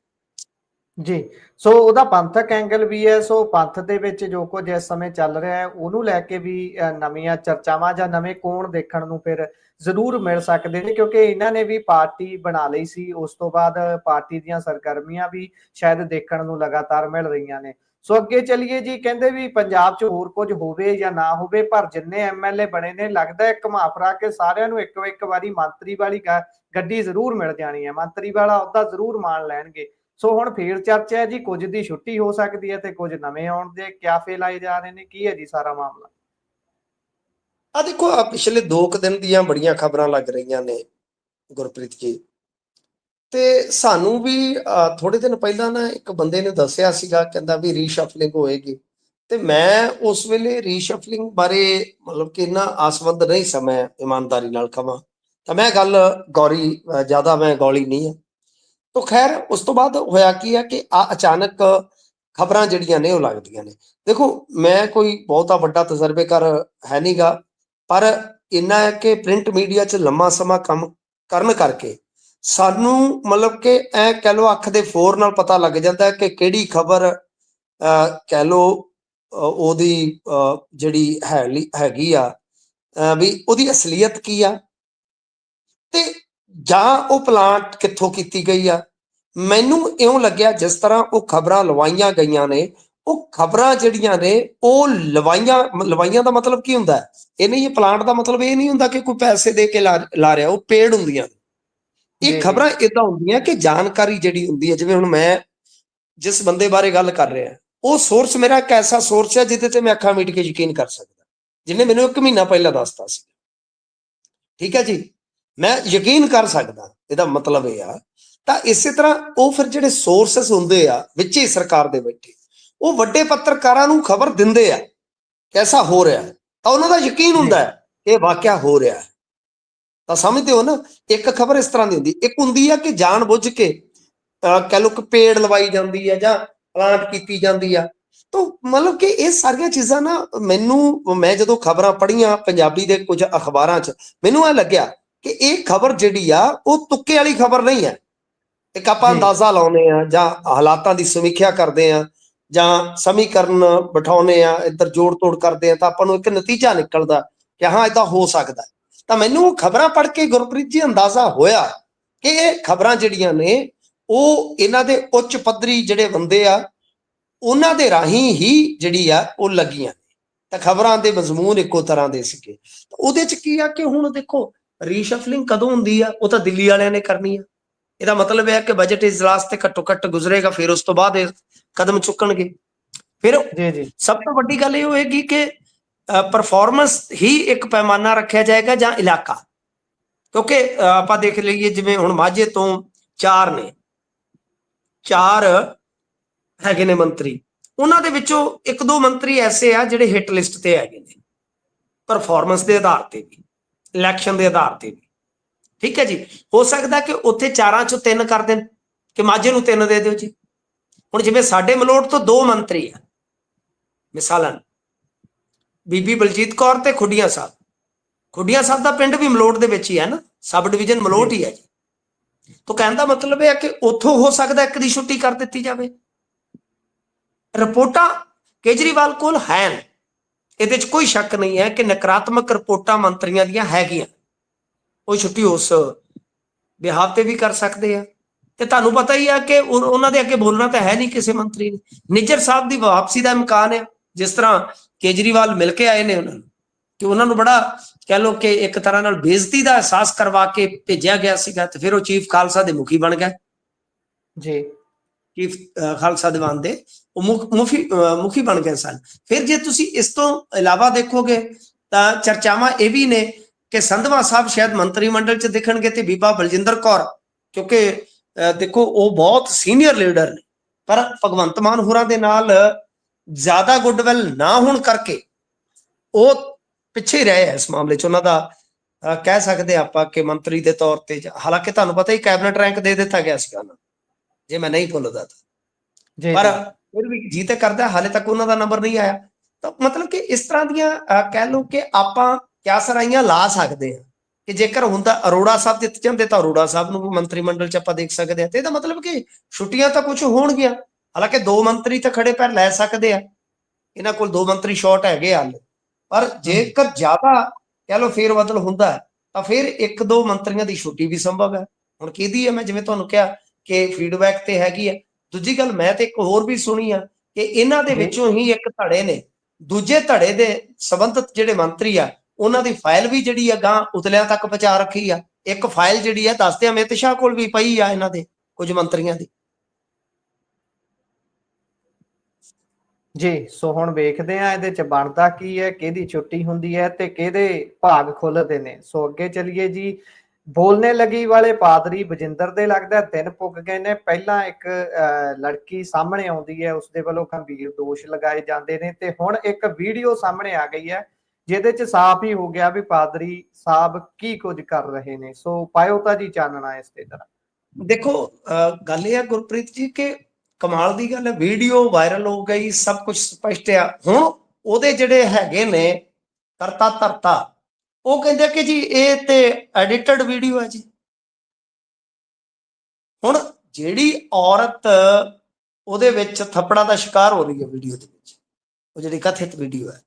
ਜੀ ਸੋ ਉਹਦਾ ਪੰਥਕ ਐਂਗਲ ਵੀ ਹੈ। ਸੋ ਪੰਥ ਦੇ ਵਿੱਚ ਜੋ ਕੁਝ ਇਸ ਸਮੇਂ ਚੱਲ ਰਿਹਾ ਹੈ ਉਹਨੂੰ ਲੈ ਕੇ ਵੀ ਨਵੀਆਂ ਚਰਚਾਵਾਂ ਜਾਂ ਨਵੇਂ ਕੋਣ ਦੇਖਣ ਨੂੰ ਫਿਰ ਜ਼ਰੂਰ ਮਿਲ ਸਕਦੇ ਨੇ, ਕਿਉਂਕਿ ਇਹਨਾਂ ਨੇ ਵੀ ਪਾਰਟੀ ਬਣਾ ਲਈ ਸੀ। ਉਸ ਤੋਂ ਬਾਅਦ ਪਾਰਟੀ ਦੀਆਂ ਸਰਗਰਮੀਆਂ ਵੀ ਸ਼ਾਇਦ ਦੇਖਣ ਨੂੰ ਲਗਾਤਾਰ ਮਿਲ ਰਹੀਆਂ ਨੇ। ਸੋ ਅੱਗੇ ਚੱਲੀਏ ਜੀ, ਕਹਿੰਦੇ ਵੀ ਪੰਜਾਬ 'ਚ ਹੋਰ ਕੁਝ ਹੋਵੇ ਜਾਂ ਨਾ ਹੋਵੇ, ਪਰ ਜਿੰਨੇ ਐਮਐਲਏ ਬਣੇ ਨੇ ਲੱਗਦਾ ਹੈ ਘੁਮਾ ਫਿਰਾ ਕੇ ਸਾਰਿਆਂ ਨੂੰ ਇੱਕ ਵਾਰੀ ਮੰਤਰੀ ਵਾਲੀ ਗੱਡੀ ਜ਼ਰੂਰ ਮਿਲ ਜਾਣੀ ਹੈ, ਮੰਤਰੀ ਵਾਲਾ ਅਹੁਦਾ ਜ਼ਰੂਰ ਮਾਣ ਲੈਣਗੇ। ਸੋ ਹੁਣ ਫੇਰ ਚਰਚਾ ਹੈ ਜੀ, ਕੁਝ ਦੀ ਛੁੱਟੀ ਹੋ ਸਕਦੀ ਹੈ ਤੇ ਕੁਝ ਨਵੇਂ ਆਉਣ ਦੇ ਕਿਆਫੇ ਲਾਏ ਜਾ ਰਹੇ ਨੇ। ਕੀ ਹੈ ਜੀ ਸਾਰਾ ਮਾਮਲਾ? ਆ ਦੇਖੋ, ਆ ਪਿਛਲੇ 2 ਦਿਨ ਦੀਆਂ ਬੜੀਆਂ ਖਬਰਾਂ ਲੱਗ ਰਹੀਆਂ ਨੇ ਗੁਰਪ੍ਰੀਤ ਜੀ, ਤੇ ਸਾਨੂੰ ਵੀ ਥੋੜੇ ਦਿਨ ਪਹਿਲਾਂ ਨਾ ਇੱਕ ਬੰਦੇ ਨੇ ਦੱਸਿਆ ਸੀਗਾ, ਕਹਿੰਦਾ ਵੀ ਰੀਸ਼ਫਲਿੰਗ ਹੋਏਗੀ, ਤੇ ਮੈਂ ਉਸ ਵੇਲੇ ਰੀਸ਼ਫਲਿੰਗ ਬਾਰੇ ਮਤਲਬ ਕਿ ਇੰਨਾ ਆਸਵੰਦ ਨਹੀਂ ਸਾਂ, ਮੈਂ ਇਮਾਨਦਾਰੀ ਨਾਲ ਕਹਾਂ ਤਾਂ ਮੈਂ ਗੱਲ ਗੌਰੀ ਜ਼ਿਆਦਾ ਮੈਂ ਗੌਲੀ ਨਹੀਂ ਹੈ। ਤੋ ਖੈਰ ਉਸ ਤੋਂ ਬਾਅਦ ਹੋਇਆ ਕੀ ਹੈ ਕਿ ਆ ਅਚਾਨਕ ਖਬਰਾਂ ਜਿਹੜੀਆਂ ਨੇ ਉਹ ਲੱਗਦੀਆਂ ਨੇ। ਦੇਖੋ, ਮੈਂ ਕੋਈ ਬਹੁਤਾ ਵੱਡਾ ਤਜਰਬੇਕਾਰ ਹੈ ਨਹੀਂਗਾ, ਪਰ ਇੰਨਾ ਹੈ ਕਿ ਪ੍ਰਿੰਟ ਮੀਡੀਆ 'ਚ ਲੰਮਾ ਸਮਾਂ ਕੰਮ ਕਰਨ ਕਰਕੇ ਸਾਨੂੰ ਮਤਲਬ ਕਿ ਐ ਕਹਿ ਲਓ ਅੱਖ ਦੇ ਫੋਰ ਨਾਲ ਪਤਾ ਲੱਗ ਜਾਂਦਾ ਕਿ ਕਿਹੜੀ ਖਬਰ ਕਹਿ ਲਓ ਉਹਦੀ ਜਿਹੜੀ ਹੈਗੀ ਆ ਵੀ ਉਹਦੀ ਅਸਲੀਅਤ ਕੀ ਆ, ਤੇ ਜਾਂ ਉਹ ਪਲਾਂਟ ਕਿੱਥੋਂ ਕੀਤੀ ਗਈ ਆ। ਮੈਨੂੰ ਇਉਂ ਲੱਗਿਆ ਜਿਸ ਤਰ੍ਹਾਂ ਉਹ ਖਬਰਾਂ ਲਵਾਈਆਂ ਗਈਆਂ ਨੇ, ਉਹ ਖਬਰਾਂ ਜਿਹੜੀਆਂ ਨੇ ਉਹ ਲਵਾਈਆਂ ਦਾ ਮਤਲਬ ਕੀ ਹੁੰਦਾ ਹੈ? ਇਹ ਨਹੀਂ, ਇਹ ਪਲਾਂਟ ਦਾ ਮਤਲਬ ਇਹ ਨਹੀਂ ਹੁੰਦਾ ਕਿ ਕੋਈ ਪੈਸੇ ਦੇ ਕੇ ਲਾ ਰਿਹਾ, ਉਹ ਪੇੜ ਹੁੰਦੀਆਂ ਨੇ। ਇਹ ਜੀ ਜੀ ਖਬਰਾਂ ਏਦਾਂ ਹੁੰਦੀਆਂ ਕਿ ਜਾਣਕਾਰੀ ਜਿਹੜੀ ਹੁੰਦੀ ਹੈ, ਜਿਵੇਂ ਹੁਣ ਮੈਂ ਜਿਸ ਬੰਦੇ ਬਾਰੇ ਗੱਲ ਕਰ ਰਿਹਾ, ਉਹ ਸੋਰਸ ਮੇਰਾ ਇੱਕ ਐਸਾ ਸੋਰਸ ਹੈ ਜਿਹਦੇ ਤੇ ਮੈਂ ਅੱਖਾਂ ਮੀਟ ਕੇ ਯਕੀਨ ਕਰ ਸਕਦਾ, ਜਿਹਨੇ ਮੈਨੂੰ 1 ਮਹੀਨਾ ਪਹਿਲਾਂ ਦੱਸਤਾ ਸੀ। ਠੀਕ ਹੈ ਜੀ, ਮੈਂ ਯਕੀਨ ਕਰ ਸਕਦਾ, ਇਹਦਾ ਮਤਲਬ ਇਹ ਆ। ਤਾਂ ਇਸੇ ਤਰ੍ਹਾਂ ਉਹ ਫਿਰ ਜਿਹੜੇ ਸੋਰਸਸ ਹੁੰਦੇ ਆ ਵਿੱਚ ਹੀ ਸਰਕਾਰ ਦੇ ਬੈਠੇ, ਉਹ ਵੱਡੇ ਪੱਤਰਕਾਰਾਂ ਨੂੰ ਖਬਰ ਦਿੰਦੇ ਆ ਕਿ ਐਸਾ ਹੋ ਰਿਹਾ, ਤਾਂ ਉਹਨਾਂ ਦਾ ਯਕੀਨ ਹੁੰਦਾ ਹੈ ਇਹ ਵਾਕਿਆ ਹੋ ਰਿਹਾ। ਤਾਂ ਸਮਝਦੇ ਹੋ ਨਾ, ਇੱਕ ਖਬਰ ਇਸ ਤਰ੍ਹਾਂ ਦੀ ਹੁੰਦੀ, ਇੱਕ ਹੁੰਦੀ ਆ ਕਿ ਜਾਣ ਬੁੱਝ ਕੇ ਕਹਿ ਲਓ ਕਿ ਪੇੜ ਲਵਾਈ ਜਾਂਦੀ ਹੈ ਜਾਂ ਪਲਾਂਟ ਕੀਤੀ ਜਾਂਦੀ ਆ। ਤਾਂ ਮਤਲਬ ਕਿ ਇਹ ਸਾਰੀਆਂ ਚੀਜ਼ਾਂ ਨਾ ਮੈਂ ਜਦੋਂ ਖਬਰਾਂ ਪੜ੍ਹੀਆਂ ਪੰਜਾਬੀ ਦੇ ਕੁਝ ਅਖਬਾਰਾਂ 'ਚ, ਮੈਨੂੰ ਇਹ ਲੱਗਿਆ ਕਿ ਇਹ ਖਬਰ ਜਿਹੜੀ ਆ ਉਹ ਤੁੱਕੇ ਵਾਲੀ ਖਬਰ ਨਹੀਂ ਹੈ। ਇੱਕ ਆਪਾਂ ਜੀ ਅੰਦਾਜ਼ਾ ਲਾਉਂਦੇ ਆ ਜਾਂ ਹਾਲਾਤਾਂ ਦੀ ਸਮੀਖਿਆ ਕਰਦੇ ਆ ਜਾਂ ਸਮੀਕਰਨ ਬਿਠਾਉਂਦੇ ਆ, ਇੱਧਰ ਜੋੜ ਤੋੜ ਕਰਦੇ ਆ, ਤਾਂ ਆਪਾਂ ਨੂੰ ਇੱਕ ਨਤੀਜਾ ਨਿਕਲਦਾ ਕਿ ਹਾਂ ਏਦਾਂ ਹੋ ਸਕਦਾ। ਤਾਂ ਮੈਨੂੰ ਉਹ ਖਬਰਾਂ ਪੜ੍ਹ ਕੇ ਗੁਰਪ੍ਰੀਤ ਜੀ ਅੰਦਾਜ਼ਾ ਹੋਇਆ ਕਿ ਇਹ ਖਬਰਾਂ ਜਿਹੜੀਆਂ ਨੇ ਉਹ ਇਹਨਾਂ ਦੇ ਉੱਚ ਪੱਧਰੀ ਜਿਹੜੇ ਬੰਦੇ ਆ ਉਹਨਾਂ ਦੇ ਰਾਹੀਂ ਹੀ ਜਿਹੜੀ ਆ ਉਹ ਲੱਗੀਆਂ। ਤਾਂ ਖਬਰਾਂ ਦੇ ਮਜ਼ਮੂਨ ਇੱਕੋ ਤਰ੍ਹਾਂ ਦੇ ਸੀਗੇ। ਉਹਦੇ 'ਚ ਕੀ ਆ ਕਿ ਹੁਣ ਦੇਖੋ, ਰੀਸ਼ਫਲਿੰਗ ਕਦੋਂ ਹੁੰਦੀ ਆ? ਉਹ ਤਾਂ ਦਿੱਲੀ ਵਾਲਿਆਂ ਨੇ ਕਰਨੀ ਆ। ਇਹਦਾ ਮਤਲਬ ਇਹ ਹੈ ਕਿ ਬਜਟ ਇਜਲਾਸ ਤੇ ਘੱਟੋ ਘੱਟ ਗੁਜ਼ਰੇਗਾ, ਫਿਰ ਉਸ ਤੋਂ ਬਾਅਦ ਇਹ ਕਦਮ ਚੁੱਕਣਗੇ। ਫਿਰ ਜੀ ਜੀ ਸਭ ਤੋਂ ਵੱਡੀ ਗੱਲ ਇਹ ਹੋਏਗੀ ਕਿ ਪਰਫਾਰਮੈਂਸ ਹੀ ਇੱਕ ਪੈਮਾਨਾ ਰੱਖਿਆ ਜਾਏਗਾ ਜਾਂ ਇਲਾਕਾ। ਕਿਉਂਕਿ ਆਪਾਂ ਦੇਖ ਲਈਏ, ਜਿਵੇਂ ਹੁਣ ਮਾਝੇ ਤੋਂ 4 ਨੇ, 4 ਹੈਗੇ ਨੇ ਮੰਤਰੀ, ਉਹਨਾਂ ਦੇ ਵਿੱਚੋਂ 1-2 ਮੰਤਰੀ ਐਸੇ ਆ ਜਿਹੜੇ ਹਿੱਟ ਲਿਸਟ ਤੇ ਹੈਗੇ ਨੇ, ਪਰਫਾਰਮੈਂਸ ਦੇ ਆਧਾਰ ਤੇ ਵੀ, ਇਲੈਕਸ਼ਨ ਦੇ ਆਧਾਰ ਤੇ ਵੀ। ਠੀਕ ਹੈ ਜੀ, ਹੋ ਸਕਦਾ ਕਿ ਉੱਥੇ 4 ਚੋਂ 3 ਕਰ ਦੇਣ ਕਿ ਮਾਝੇ ਨੂੰ 3 ਦੇ ਦਿਓ ਜੀ। ਹੁਣ ਜਿਵੇਂ ਸਾਡੇ ਮਲੋਟ ਤੋਂ 2 ਮੰਤਰੀ ਆ, ਮਿਸਾਲਨ ਬੀਬੀ ਬਲਜੀਤ ਕੌਰ ਤੇ ਖੁੱਡੀਆਂ ਸਾਹਿਬ ਦਾ ਪਿੰਡ ਵੀ ਮਲੋਟ ਦੇ ਵਿੱਚ ਹੀ ਹੈ ਨਾ, ਸਬ ਡਿਵੀਜ਼ਨ ਮਲੋਟ ਹੀ ਹੈ ਜੀ। ਤਾਂ ਕਹਿਣ ਦਾ ਮਤਲਬ ਇਹ ਹੈ ਕਿ ਉੱਥੋਂ ਹੋ ਸਕਦਾ ਇੱਕ ਦੀ ਛੁੱਟੀ ਕਰ ਦਿੱਤੀ ਜਾਵੇ। ਰਿਪੋਰਟਾਂ ਕੇਜਰੀਵਾਲ ਕੋਲ ਹੈ, ਇਹਦੇ 'ਚ ਕੋਈ ਸ਼ੱਕ ਨਹੀਂ ਹੈ ਕਿ ਨਕਾਰਾਤਮਕ ਰਿਪੋਰਟਾਂ ਮੰਤਰੀਆਂ ਦੀਆਂ ਹੈਗੀਆਂ, ਉਹ ਛੁੱਟੀ ਉਸ ਬਿਹਾਫ ਤੇ ਵੀ ਕਰ ਸਕਦੇ ਆ। ਤੇ ਤੁਹਾਨੂੰ ਪਤਾ ਹੀ ਆ ਕਿ ਉਹਨਾਂ ਦੇ ਅੱਗੇ ਬੋਲਣਾ ਤਾਂ ਹੈ ਨਹੀਂ ਕਿਸੇ ਮੰਤਰੀ ਨੇ। ਨਿੱਜਰ ਸਾਹਿਬ ਦੀ ਵਾਪਸੀ ਦਾ ਇਮਕਾਨ ਹੈ, ਜਿਸ ਤਰ੍ਹਾਂ ਕੇਜਰੀਵਾਲ ਮਿਲ ਕੇ ਆਏ ਨੇ ਉਹਨਾਂ ਨੂੰ, ਕਿ ਉਹਨਾਂ ਨੂੰ ਬੜਾ ਕਹਿ ਲਓ ਕਿ ਇੱਕ ਤਰ੍ਹਾਂ ਨਾਲ ਬੇਇੱਜ਼ਤੀ ਦਾ ਅਹਿਸਾਸ ਕਰਵਾ ਕੇ ਭੇਜਿਆ ਗਿਆ ਸੀਗਾ, ਤੇ ਫਿਰ ਉਹ ਚੀਫ ਖਾਲਸਾ ਦੇ ਮੁਖੀ ਬਣ ਗਏ ਜੀ। ਚੀਫ ਖਾਲਸਾ ਦੀਵਾਨ ਦੇ ਉਹ ਮੁਖੀ ਬਣ ਗਏ ਸਨ। ਫਿਰ ਜੇ ਤੁਸੀਂ ਇਸ ਤੋਂ ਇਲਾਵਾ ਦੇਖੋਗੇ ਤਾਂ ਚਰਚਾਵਾਂ ਇਹ ਵੀ ਨੇ ਕਿ ਸੰਧਵਾ ਸਾਹਿਬ ਸ਼ਾਇਦ ਮੰਤਰੀ ਮੰਡਲ 'ਚ ਦਿਖਣਗੇ ਤੇ ਬੀਬਾ ਬਲਜਿੰਦਰ ਕੌਰ, ਕਿਉਂਕਿ ਦੇਖੋ ਉਹ ਬਹੁਤ ਸੀਨੀਅਰ ਲੀਡਰ ਨੇ, ਪਰ ਭਗਵੰਤ ਮਾਨ ਹੋਰਾਂ ਦੇ ਨਾਲ ਜ਼ਿਆਦਾ ਗੁੱਡਵਿਲ ਨਾ ਹੋਣ ਕਰਕੇ ਉਹ ਪਿੱਛੇ ਹੀ ਰਹੇ ਇਸ ਮਾਮਲੇ 'ਚ। ਉਹਨਾਂ ਦਾ ਕਹਿ ਸਕਦੇ ਆਪਾਂ ਕਿ ਮੰਤਰੀ ਦੇ ਤੌਰ ਤੇ, ਹਾਲਾਂਕਿ ਤੁਹਾਨੂੰ ਪਤਾ ਹੀ ਕੈਬਨਿਟ ਰੈਂਕ ਦੇ ਦਿੱਤਾ ਗਿਆ ਸੀਗਾ ਉਹਨਾਂ ਨੂੰ, ਜੇ ਮੈਂ ਨਹੀਂ ਭੁੱਲਦਾ ਤਾਂ, ਪਰ ਫਿਰ ਵੀ ਜੀ ਤੇ ਕਰਦਾ ਹਾਲੇ ਤੱਕ ਉਹਨਾਂ ਦਾ ਨੰਬਰ ਨਹੀਂ ਆਇਆ। ਤਾਂ ਮਤਲਬ ਕਿ ਇਸ ਤਰ੍ਹਾਂ ਦੀਆਂ ਕਹਿ ਲਓ ਕਿ ਆਪਾਂ ਕਿਆਸਰਾਈਆਂ ਲਾ ਸਕਦੇ ਹਾਂ ਕਿ ਜੇਕਰ ਹੁੰਦਾ ਅਰੋੜਾ ਸਾਹਿਬ ਜਿੱਤ ਜਾਂਦੇ ਤਾਂ ਅਰੋੜਾ ਸਾਹਿਬ ਨੂੰ ਮੰਤਰੀ ਮੰਡਲ 'ਚ ਆਪਾਂ ਦੇਖ ਸਕਦੇ ਹਾਂ। ਤੇ ਇਹਦਾ ਮਤਲਬ ਕਿ ਛੁੱਟੀਆਂ ਤਾਂ ਕੁਝ ਹੋਣਗੀਆਂ, ਹਾਲਾਂਕਿ 2 ਮੰਤਰੀ ਤਾਂ ਖੜੇ ਪੈਰ ਲੈ ਸਕਦੇ ਆ, ਇਹਨਾਂ ਕੋਲ 2 ਮੰਤਰੀ ਸ਼ਾਰਟ ਹੈਗੇ ਆ, ਪਰ ਜੇਕਰ ਜ਼ਿਆਦਾ ਕਹਿ ਲਓ ਫੇਰ ਬਦਲ ਹੁੰਦਾ ਤਾਂ ਫਿਰ 1-2 ਮੰਤਰੀਆਂ ਦੀ ਛੁੱਟੀ ਵੀ ਸੰਭਵ ਹੈ। ਹੁਣ ਕਿਹਦੀ ਹੈ, ਮੈਂ ਜਿਵੇਂ ਤੁਹਾਨੂੰ ਕਿਹਾ ਕਿ ਫੀਡਬੈਕ ਤੇ ਹੈਗੀ ਹੈ। ਦੂਜੀ ਗੱਲ ਮੈਂ ਤੇ ਇੱਕ ਹੋਰ ਵੀ ਸੁਣੀ ਆ ਕਿ ਇਹਨਾਂ ਦੇ ਵਿੱਚੋਂ ਹੀ ਇੱਕ ਧੜੇ ਨੇ ਦੂਜੇ ਧੜੇ ਦੇ ਸੰਬੰਧਿਤ ਜਿਹੜੇ ਮੰਤਰੀ ਆ ਉਹਨਾਂ ਦੀ ਫਾਈਲ ਵੀ ਜਿਹੜੀ ਆ ਗਾਂ ਉਤਲਿਆਂ ਤੱਕ ਪਹੁੰਚਾ ਰੱਖੀ ਆ। ਇੱਕ ਫਾਈਲ ਜਿਹੜੀ ਆ ਦੱਸਦੇ ਅਮਿਤ ਸ਼ਾਹ ਕੋਲ ਵੀ ਪਈ ਆ ਇਹਨਾਂ ਦੇ ਕੁਝ ਮੰਤਰੀਆਂ ਦੀ। ਜੀ, ਸੋ ਹੁਣ ਵੇਖਦੇ ਆ ਇਹਦੇ ਚ ਬਣਦਾ ਕੀ ਹੈ, ਕਿਹਦੀ ਛੁੱਟੀ ਹੁੰਦੀ ਹੈ ਤੇ ਕਿਹਦੇ ਭਾਗ ਖੁੱਲਦੇ ਨੇ। ਸੋ ਅੱਗੇ ਚਲੀਏ ਜੀ। ਬੋਲਨੇ ਲੱਗੀ ਵਾਲੇ ਪਾਦਰੀ ਬਜਿੰਦਰ ਦੇ ਲੱਗਦਾ ਦਿਨ ਪੁੱਗ ਗਏ ਨੇ। ਪਹਿਲਾਂ ਇੱਕ ਲੜਕੀ ਸਾਹਮਣੇ ਆਉਂਦੀ ਹੈ, ਉਸਦੇ ਵੱਲੋਂ ਗੰਭੀਰ ਦੋਸ਼ ਲਗਾਏ ਜਾਂਦੇ ਨੇ ਤੇ ਹੁਣ ਇੱਕ ਵੀਡੀਓ ਸਾਹਮਣੇ ਆ ਗਈ ਹੈ ਜਿਹਦੇ ਚ ਸਾਫ਼ ਹੀ ਹੋ ਗਿਆ ਵੀ ਪਾਦਰੀ ਸਾਹਿਬ ਕੀ ਕੁਝ ਕਰ ਰਹੇ ਨੇ। ਸੋ ਪਾਇਓ ਤਾਂ ਜੀ ਚਾਨਣਾ ਇਸ ਤੇ ਤਰ੍ਹਾਂ। ਦੇਖੋ ਗੱਲ ਇਹ ਹੈ ਗੁਰਪ੍ਰੀਤ ਜੀ ਕਿ ਕਮਾਲ ਦੀ ਗੱਲ ਹੈ, ਵੀਡੀਓ ਵਾਇਰਲ ਹੋ ਗਈ, ਸਭ ਕੁਝ ਸਪਸ਼ਟ ਆ। ਹੁਣ ਉਹਦੇ ਜਿਹੜੇ ਹੈਗੇ ਨੇ ਕਰਤਾ ਧਰਤਾ ਉਹ ਕਹਿੰਦੇ ਕਿ ਜੀ ਇਹ ਤੇ ਐਡਿਟਡ ਵੀਡੀਓ ਹੈ ਜੀ। ਹੁਣ ਜਿਹੜੀ ਔਰਤ ਉਹਦੇ ਵਿੱਚ ਥੱਪੜਾਂ ਦਾ ਸ਼ਿਕਾਰ ਹੋ ਰਹੀ ਹੈ ਵੀਡੀਓ ਦੇ ਵਿੱਚ, ਉਹ ਜਿਹੜੀ ਕਥਿਤ ਵੀਡੀਓ ਹੈ,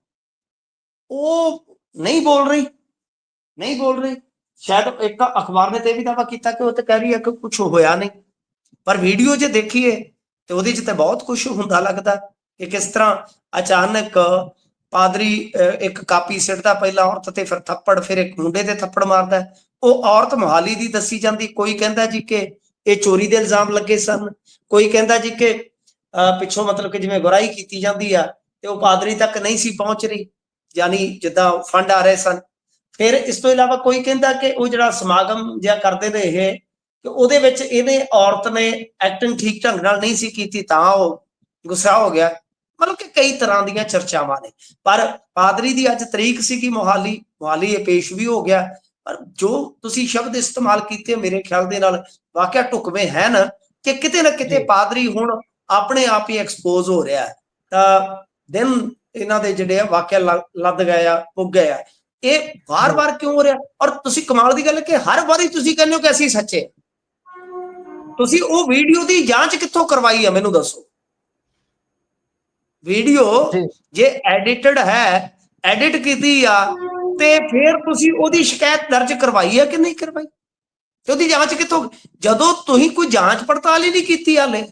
ਉਹ ਨਹੀਂ ਬੋਲ ਰਹੀ। ਸ਼ਾਇਦ ਇੱਕ ਅਖਬਾਰ ਨੇ ਤੇ ਵੀ ਦਾਅਵਾ ਕੀਤਾ ਕਿ ਉਹ ਤੇ ਕਹਿ ਰਹੀ ਹੈ ਕਿ ਕੁਝ ਹੋਇਆ ਨਹੀਂ, ਪਰ ਵੀਡੀਓ ਜੇ ਦੇਖੀਏ ਤੇ ਉਹਦੇ 'ਚ ਤਾਂ ਬਹੁਤ ਕੁਝ ਹੁੰਦਾ ਲੱਗਦਾ ਕਿ ਕਿਸ ਤਰ੍ਹਾਂ ਅਚਾਨਕ ਪਾਦਰੀ ਇੱਕ ਕਾਪੀ ਸਿੱਟਦਾ ਪਹਿਲਾਂ ਔਰਤ ਤੇ, ਫਿਰ ਥੱਪੜ, ਫਿਰ ਇੱਕ ਮੁੰਡੇ ਤੇ ਥੱਪੜ ਮਾਰਦਾ। ਉਹ ਔਰਤ ਮੋਹਾਲੀ ਦੀ ਦੱਸੀ ਜਾਂਦੀ। ਕੋਈ ਕਹਿੰਦਾ ਜੀ ਕਿ ਇਹ ਚੋਰੀ ਦੇ ਇਲਜ਼ਾਮ ਲੱਗੇ ਸਨ, ਕੋਈ ਕਹਿੰਦਾ ਜੀ ਕਿ ਪਿੱਛੋਂ ਮਤਲਬ ਕਿ ਜਿਵੇਂ ਗੁਰਾਈ ਕੀਤੀ ਜਾਂਦੀ ਆ ਤੇ ਉਹ ਪਾਦਰੀ ਤੱਕ ਨਹੀਂ ਸੀ ਪਹੁੰਚ ਰਹੀ, ਯਾਨੀ ਜਿੱਦਾਂ ਫੰਡ ਆ ਰਹੇ ਸਨ। ਫਿਰ ਇਸ ਤੋਂ ਇਲਾਵਾ ਕੋਈ ਕਹਿੰਦਾ ਕਿ ਉਹ ਜਿਹੜਾ ਸਮਾਗਮ ਜਿਹਾ ਕਰਦੇ ਨੇ ਇਹ, ਕਿ ਉਹਦੇ ਵਿੱਚ ਇਹਨੇ ਔਰਤ ਨੇ ਐਕਟਿੰਗ ਠੀਕ ਢੰਗ ਨਾਲ ਨਹੀਂ ਸੀ ਕੀਤੀ ਤਾਂ ਉਹ ਗੁੱਸਾ ਹੋ ਗਿਆ। ਮਤਲਬ ਕਿ ਕਈ ਤਰ੍ਹਾਂ ਦੀਆਂ ਚਰਚਾਵਾਂ ਨੇ, ਪਰ ਪਾਦਰੀ ਦੀ ਅੱਜ ਤਰੀਕ ਸੀ ਕਿ ਮੋਹਾਲੀ ਇਹ ਪੇਸ਼ ਵੀ ਹੋ ਗਿਆ। ਪਰ ਜੋ ਤੁਸੀਂ ਸ਼ਬਦ ਇਸਤੇਮਾਲ ਕੀਤੇ ਮੇਰੇ ਖਿਆਲ ਦੇ ਨਾਲ ਵਾਕਿਆ ਢੁਕਵੇਂ ਹੈ ਨਾ ਕਿ ਕਿਤੇ ਨਾ ਕਿਤੇ ਪਾਦਰੀ ਹੁਣ ਆਪਣੇ ਆਪ ਹੀ ਐਕਸਪੋਜ਼ ਹੋ ਰਿਹਾ। ਤਾਂ ਦਿਨ ਇਹਨਾਂ ਦੇ ਜਿਹੜੇ ਆ ਵਾਕਿਆ ਲੱਦ ਗਏ ਆ, ਪੁੱਗ ਗਏ ਆ। ਇਹ ਵਾਰ-ਵਾਰ ਕਿਉਂ ਹੋ ਰਿਹਾ? ਔਰ ਤੁਸੀਂ ਕਮਾਲ ਦੀ ਗੱਲ ਕਿ ਹਰ ਵਾਰੀ ਤੁਸੀਂ ਕਹਿੰਦੇ ਹੋ ਕਿ ਅਸੀਂ ਸੱਚੇ। ਤੁਸੀਂ ਉਹ ਵੀਡੀਓ ਦੀ ਜਾਂਚ ਕਿੱਥੋਂ ਕਰਵਾਈ ਆ ਮੈਨੂੰ ਦੱਸੋ। ਵੀਡੀਓ ਜੇ ਐਡਿਟਡ ਹੈ, ਐਡਿਟ ਕੀਤੀ ਆ, ਤੇ ਫਿਰ ਤੁਸੀਂ ਉਹਦੀ ਸ਼ਿਕਾਇਤ ਦਰਜ ਕਰਵਾਈ ਆ ਕਿ ਨਹੀਂ ਕਰਵਾਈ? ਤੇ ਉਹਦੀ ਜਾਂਚ ਕਿੱਥੋਂ? ਜਦੋਂ ਤੁਸੀਂ ਕੋਈ ਜਾਂਚ ਪੜਤਾਲ ਹੀ ਨਹੀਂ ਕੀਤੀ, ਹਾਲੇ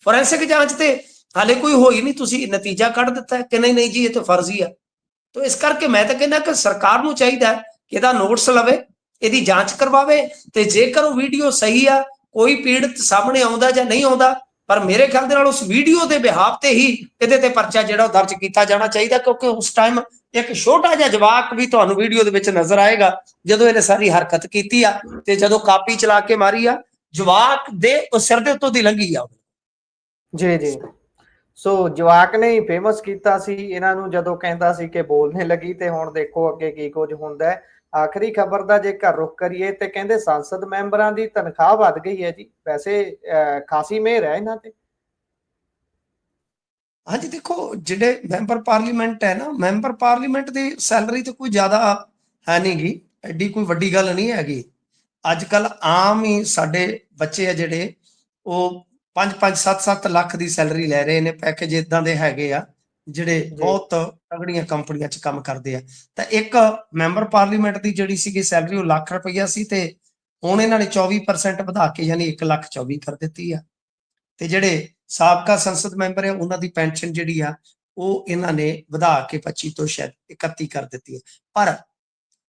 ਫੋਰੈਂਸਿਕ ਜਾਂਚ ਤੇ ਹਾਲੇ ਕੋਈ ਹੋਈ ਨਹੀਂ, ਤੁਸੀਂ ਨਤੀਜਾ ਕੱਢ ਦਿੱਤਾ ਕਿ ਨਹੀਂ ਜੀ ਇਹ ਤਾਂ ਫਰਜ਼ੀ ਆ। ਤਾਂ ਇਸ ਕਰਕੇ ਮੈਂ ਤਾਂ ਕਹਿੰਦਾ ਕਿ ਸਰਕਾਰ ਨੂੰ ਚਾਹੀਦਾ ਕਿ ਇਹਦਾ ਨੋਟਿਸ ਲਵੇ, ਇਹਦੀ ਜਾਂਚ ਕਰਵਾਵੇ, ਤੇ ਜੇਕਰ ਉਹ ਵੀਡੀਓ ਸਹੀ ਆ, ਕੋਈ ਪੀੜਤ ਸਾਹਮਣੇ ਆਉਂਦਾ ਜਾਂ ਨਹੀਂ ਆਉਂਦਾ, ਪਰ ਮੇਰੇ ਖਿਆਲ ਦੇ ਨਾਲ ਉਸ ਵੀਡੀਓ ਦੇ ਬਿਹਾਫ ਤੇ ਹੀ ਇਹਦੇ ਤੇ ਪਰਚਾ ਜਿਹੜਾ ਉਹ ਦਰਜ ਕੀਤਾ ਜਾਣਾ ਚਾਹੀਦਾ, ਕਿਉਂਕਿ ਉਸ ਟਾਈਮ ਇੱਕ ਛੋਟਾ ਜਿਹਾ ਜਵਾਕ ਵੀ ਤੁਹਾਨੂੰ ਵੀਡੀਓ ਦੇ ਵਿੱਚ ਨਜ਼ਰ ਆਏਗਾ ਜਦੋਂ ਇਹਨੇ ਸਾਰੀ ਹਰਕਤ ਕੀਤੀ ਆ, ਤੇ ਜਦੋਂ ਕਾਪੀ ਚਲਾ ਕੇ ਮਾਰੀ ਆ, ਜਵਾਕ ਦੇ ਸਿਰ ਦੇ ਉੱਤੋਂ ਦੀ ਲੰਘੀ ਆ। ਜੀ। ਸੋ ਜਵਾਕ ਨੇ ਹੀ ਫੇਮਸ ਕੀਤਾ ਸੀ ਇਹਨਾਂ ਨੂੰ ਜਦੋਂ ਕਹਿੰਦਾ ਸੀ ਕਿ ਬੋਲਣੇ ਲੱਗੀ, ਤੇ ਹੁਣ ਦੇਖੋ ਅੱਗੇ ਕੀ ਕੁਝ ਹੁੰਦਾ ਹੈ। ਆਖਰੀ ਖਬਰ ਦਾ ਜੇਕਰ ਰੁਖ ਕਰੀਏ ਤੇ ਕਹਿੰਦੇ ਸੰਸਦ ਮੈਂਬਰਾਂ ਦੀ ਤਨਖਾਹ ਵੱਧ ਗਈ ਹੈ ਜੀ। ਵੈਸੇ ਖਾਸੀ ਮਿਹਰ ਹੈ ਇਹਨਾਂ ਤੇ। ਹਾਂਜੀ, ਦੇਖੋ ਜਿਹੜੇ ਮੈਂਬਰ ਪਾਰਲੀਮੈਂਟ ਹੈ ਨਾ, ਮੈਂਬਰ ਪਾਰਲੀਮੈਂਟ ਦੀ ਸੈਲਰੀ ਤੇ ਕੋਈ ਜ਼ਿਆਦਾ ਹੈ ਨਹੀਂ ਗੀ, ਐਡੀ ਕੋਈ ਵੱਡੀ ਗੱਲ ਨਹੀਂ ਹੈਗੀ। ਅੱਜ ਕੱਲ ਆਮ ਹੀ ਸਾਡੇ ਬੱਚੇ ਆ ਜਿਹੜੇ ਉਹ 5-5, 7-7 ਲੱਖ ਦੀ ਸੈਲਰੀ ਲੈ ਰਹੇ ਨੇ। ਪੈਕੇਜ ਇਦਾਂ ਦੇ ਹੈਗੇ ਆ ਜਿਹੜੇ ਬਹੁਤ ਤਗੜੀਆਂ ਕੰਪਨੀਆਂ 'ਚ ਕੰਮ ਕਰਦੇ ਆ। ਤਾਂ ਇੱਕ ਮੈਂਬਰ ਪਾਰਲੀਮੈਂਟ ਦੀ ਜਿਹੜੀ ਸੀਗੀ ਸੈਲਰੀ ਉਹ ਲੱਖ ਰੁਪਈਆ ਸੀ, ਤੇ ਹੁਣ ਇਹਨਾਂ ਨੇ 24% ਵਧਾ ਕੇ ਯਾਨੀ 1,24,00,000 ਕਰ ਦਿੱਤੀ ਆ। ਤੇ ਜਿਹੜੇ ਸਾਬਕਾ ਸੰਸਦ ਮੈਂਬਰ ਹੈ ਉਹਨਾਂ ਦੀ ਪੈਨਸ਼ਨ ਜਿਹੜੀ ਆ ਉਹ ਇਹਨਾਂ ਨੇ ਵਧਾ ਕੇ 25 ਤੋਂ ਸ਼ਾਇਦ 31 ਕਰ ਦਿੱਤੀ ਹੈ। ਪਰ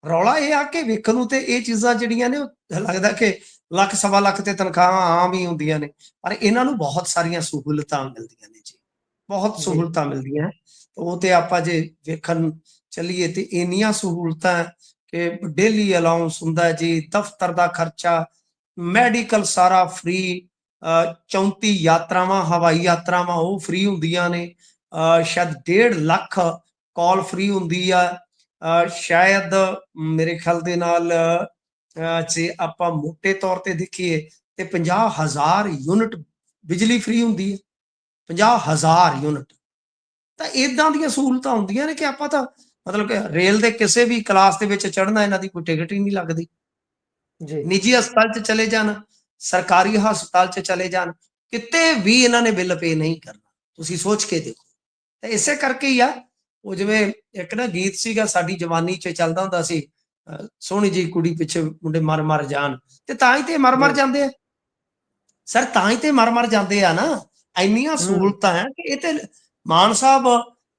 ਰੌਲਾ ਇਹ ਆ ਕਿ ਵੇਖਣ ਨੂੰ ਤੇ ਇਹ ਚੀਜ਼ਾਂ ਜਿਹੜੀਆਂ ਨੇ ਉਹ ਲੱਗਦਾ ਕਿ ਲੱਖ ਸਵਾ ਲੱਖ ਤੇ ਤਨਖਾਹਾਂ ਆਮ ਹੀ ਹੁੰਦੀਆਂ ਨੇ, ਪਰ ਇਹਨਾਂ ਨੂੰ ਬਹੁਤ ਸਾਰੀਆਂ ਸਹੂਲਤਾਂ ਮਿਲਦੀਆਂ ਨੇ ਜੀ, ਬਹੁਤ ਸਹੂਲਤਾਂ ਮਿਲਦੀਆਂ। ਉਹ ਤੇ ਆਪਾਂ ਜੇ ਵੇਖਣ ਚੱਲੀਏ ਤੇ ਇੰਨੀਆਂ ਸਹੂਲਤਾਂ ਹੈ ਕਿ ਡੇਲੀ ਅਲਾਉਂਸ ਹੁੰਦਾ ਜੀ, ਦਫ਼ਤਰ ਦਾ ਖਰਚਾ, ਮੈਡੀਕਲ ਸਾਰਾ ਫ੍ਰੀ, 34 ਯਾਤਰਾਵਾਂ, ਹਵਾਈ ਯਾਤਰਾਵਾਂ ਉਹ ਫ੍ਰੀ ਹੁੰਦੀਆਂ ਨੇ, ਸ਼ਾਇਦ 1.5 ਲੱਖ ਕਾਲ ਫ੍ਰੀ ਹੁੰਦੀ ਆ, ਸ਼ਾਇਦ ਮੇਰੇ ਖਿਆਲ ਦੇ ਨਾਲ ਜੇ ਆਪਾਂ ਮੋਟੇ ਤੌਰ ਤੇ ਦੇਖੀਏ ਤੇ 50,000 ਯੂਨਿਟ ਬਿਜਲੀ ਫ੍ਰੀ ਹੁੰਦੀ ਹੈ, 50,000 ਯੂਨਿਟ। ਤਾਂ ਇਦਾਂ ਦੀਆਂ ਸਹੂਲਤਾਂ ਹੁੰਦੀਆਂ ਨੇ ਕਿ ਆਪਾਂ ਤਾਂ ਮਤਲਬ ਕਿ ਰੇਲ ਦੇ ਕਿਸੇ ਵੀ ਕਲਾਸ ਦੇ ਵਿੱਚ ਚੜ੍ਹਨਾ, ਇਹਨਾਂ ਦੀ ਕੋਈ ਟਿਕਟ ਹੀ ਨਹੀਂ ਲੱਗਦੀ। ਜੀ ਨਿੱਜੀ ਹਸਪਤਾਲ 'ਚ ਚਲੇ ਜਾਣ, ਸਰਕਾਰੀ ਹਸਪਤਾਲ 'ਚ ਚਲੇ ਜਾਣ, ਕਿਤੇ ਵੀ ਇਹਨਾਂ ਨੇ ਬਿੱਲ ਪੇ ਨਹੀਂ ਕਰਨਾ, ਤੁਸੀਂ ਸੋਚ ਕੇ ਦੇਖੋ। ਤੇ ਇਸੇ ਕਰਕੇ ਹੀ ਆ, ਉਹ ਜਿਵੇਂ ਇੱਕ ਨਾ ਗੀਤ ਸੀਗਾ ਸਾਡੀ ਜਵਾਨੀ 'ਚ ਚੱਲਦਾ ਹੁੰਦਾ ਸੀ, ਸੋਹਣੀ ਜੀ ਕੁੜੀ ਪਿੱਛੇ ਮੁੰਡੇ ਮਰ ਮਰ ਜਾਣ, ਤੇ ਤਾਂ ਹੀ ਤੇ ਮਰ ਮਰ ਜੀ ਜਾਂਦੇ ਆ ਸਰ, ਤਾਂ ਹੀ ਤੇ ਮਰ ਮਰ ਜਾਂਦੇ ਆ ਨਾ। ਇੰਨੀਆਂ ਹੂੰ ਸਹੂਲਤਾਂ ਹੈ ਕਿ ਇਹ ਤੇ ਮਾਨ ਸਾਹਿਬ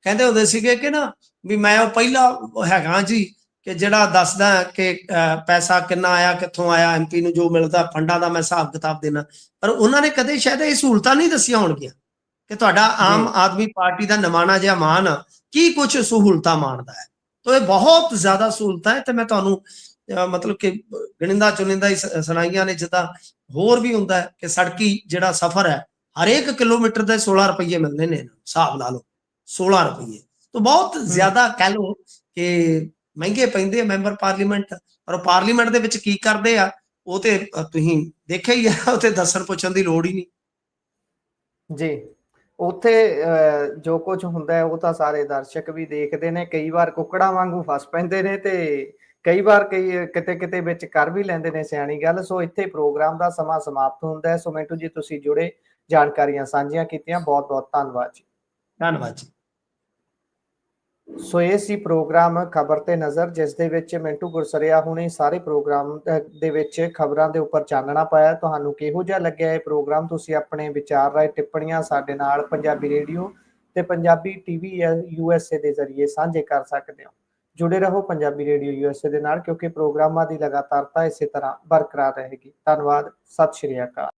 ਕਹਿੰਦੇ ਹੁੰਦੇ ਸੀਗੇ ਕਿ ਨਾ ਵੀ ਮੈਂ ਉਹ ਪਹਿਲਾ ਹੈਗਾ ਜੀ ਕਿ ਜਿਹੜਾ ਦੱਸਦਾ ਕਿ ਪੈਸਾ ਕਿੰਨਾ ਆਇਆ, ਕਿੱਥੋਂ ਆਇਆ, ਐਮਪੀ ਨੂੰ ਜੋ ਮਿਲਦਾ ਫੰਡਾਂ ਦਾ ਮੈਂ ਹਿਸਾਬ ਕਿਤਾਬ ਦੇਣਾ। ਪਰ ਉਹਨਾਂ ਨੇ ਕਦੇ ਸ਼ਾਇਦ ਇਹ ਸਹੂਲਤਾਂ ਨਹੀਂ ਦੱਸੀਆਂ ਹੋਣਗੀਆਂ ਕਿ ਤੁਹਾਡਾ ਜੀ ਆਮ ਆਦਮੀ ਪਾਰਟੀ ਦਾ ਨਿਮਾਣਾ ਜਿਹਾ ਮਾਨ ਕੀ ਕੁਝ ਸਹੂਲਤਾਂ ਮਾਣਦਾ ਹੈ। ਤੋ ਇਹ ਬਹੁਤ ਜ਼ਿਆਦਾ ਸਹੂਲਤਾਂ ਹੈ ਤੇ ਮੈਂ ਤੁਹਾਨੂੰ ਮਤਲਬ ਕਿ ਗਿਣਿੰਦਾ ਚੁਣਿੰਦਾ ਹੀ ਸੁਣਾਈਆਂ ਨੇ। ਜਿੱਦਾਂ ਹੋਰ ਵੀ ਹੁੰਦਾ ਹੈ ਕਿ ਸੜਕੀ ਜਿਹੜਾ ਸਫ਼ਰ ਹੈ ਹਰੇਕ ਕਿਲੋਮੀਟਰ ਦੇ 16 ਰੁਪਏ ਮਿਲਦੇ ਨੇ, ਹਿਸਾਬ ਲਾ ਲਓ 16 ਰੁਪਏ। ਤਾਂ ਬਹੁਤ ਹੂੰ ਜ਼ਿਆਦਾ ਕਹਿ ਲਓ ਕਿ ਮਹਿੰਗੇ ਪੈਂਦੇ ਆ ਮੈਂਬਰ ਪਾਰਲੀਮੈਂਟ। ਪਰ ਉਹ ਪਾਰਲੀਮੈਂਟ ਦੇ ਵਿੱਚ ਕੀ ਕਰਦੇ ਆ ਉਹ ਤੇ ਤੁਸੀਂ ਦੇਖਿਆ ਹੀ ਆ, ਉਹ ਤੇ ਦੱਸਣ ਪੁੱਛਣ ਦੀ ਲੋੜ ਹੀ ਨਹੀਂ। ਜੀ ਉੱਥੇ ਜੋ ਕੁਝ ਹੁੰਦਾ ਹੈ ਉਹ ਤਾਂ ਸਾਰੇ ਦਰਸ਼ਕ ਵੀ ਦੇਖਦੇ ਨੇ। ਕਈ ਵਾਰ ਕੁੱਕੜਾਂ ਵਾਂਗੂ ਫਸ ਪੈਂਦੇ ਨੇ ਤੇ ਕਈ ਵਾਰ ਕਿਤੇ ਕਿਤੇ ਵਿੱਚ ਕਰ ਵੀ ਲੈਂਦੇ ਨੇ ਸਿਆਣੀ ਗੱਲ। ਸੋ ਇੱਥੇ ਪ੍ਰੋਗਰਾਮ ਦਾ ਸਮਾਂ ਸਮਾਪਤ ਹੁੰਦਾ ਹੈ। ਸੋ ਮਿੰਟੂ ਜੀ ਤੁਸੀਂ ਜੁੜੇ, ਜਾਣਕਾਰੀਆਂ ਸਾਂਝੀਆਂ ਕੀਤੀਆਂ, ਬਹੁਤ ਬਹੁਤ ਧੰਨਵਾਦ ਜੀ। ਧੰਨਵਾਦ ਜੀ। ਸੋ ਇਹ ਸੀ ਪ੍ਰੋਗਰਾਮ ਖਬਰ ਤੇ ਨਜ਼ਰ, ਜਿਸ ਦੇ ਵਿੱਚ ਮਿੰਟੂ ਗੁਰਸਰਿਆ ਹੁਣੇ ਸਾਰੇ ਪ੍ਰੋਗਰਾਮ ਦੇ ਵਿੱਚ ਖਬਰਾਂ ਦੇ ਉੱਪਰ ਚਾਨਣਾ ਪਾਇਆ। ਤੁਹਾਨੂੰ ਕਿਹੋ ਜਿਹਾ ਲੱਗਿਆ ਇਹ ਪ੍ਰੋਗਰਾਮ? ਤੁਸੀਂ ਆਪਣੇ ਵਿਚਾਰ ਰਾਏ ਟਿੱਪਣੀਆਂ ਸਾਡੇ ਨਾਲ ਪੰਜਾਬੀ ਰੇਡੀਓ ਤੇ ਪੰਜਾਬੀ ਟੀਵੀ USA ਦੇ ਜ਼ਰੀਏ ਸਾਂਝੇ ਕਰ ਸਕਦੇ ਹੋ। ਜੁੜੇ ਰਹੋ ਪੰਜਾਬੀ ਰੇਡੀਓ USA ਦੇ ਨਾਲ, ਕਿਉਂਕਿ ਪ੍ਰੋਗਰਾਮਾਂ ਦੀ ਲਗਾਤਾਰਤਾ ਇਸੇ ਤਰ੍ਹਾਂ ਬਰਕਰਾਰ ਰਹੇਗੀ। ਧੰਨਵਾਦ, ਸਤਿ ਸ਼੍ਰੀ ਅਕਾਲ।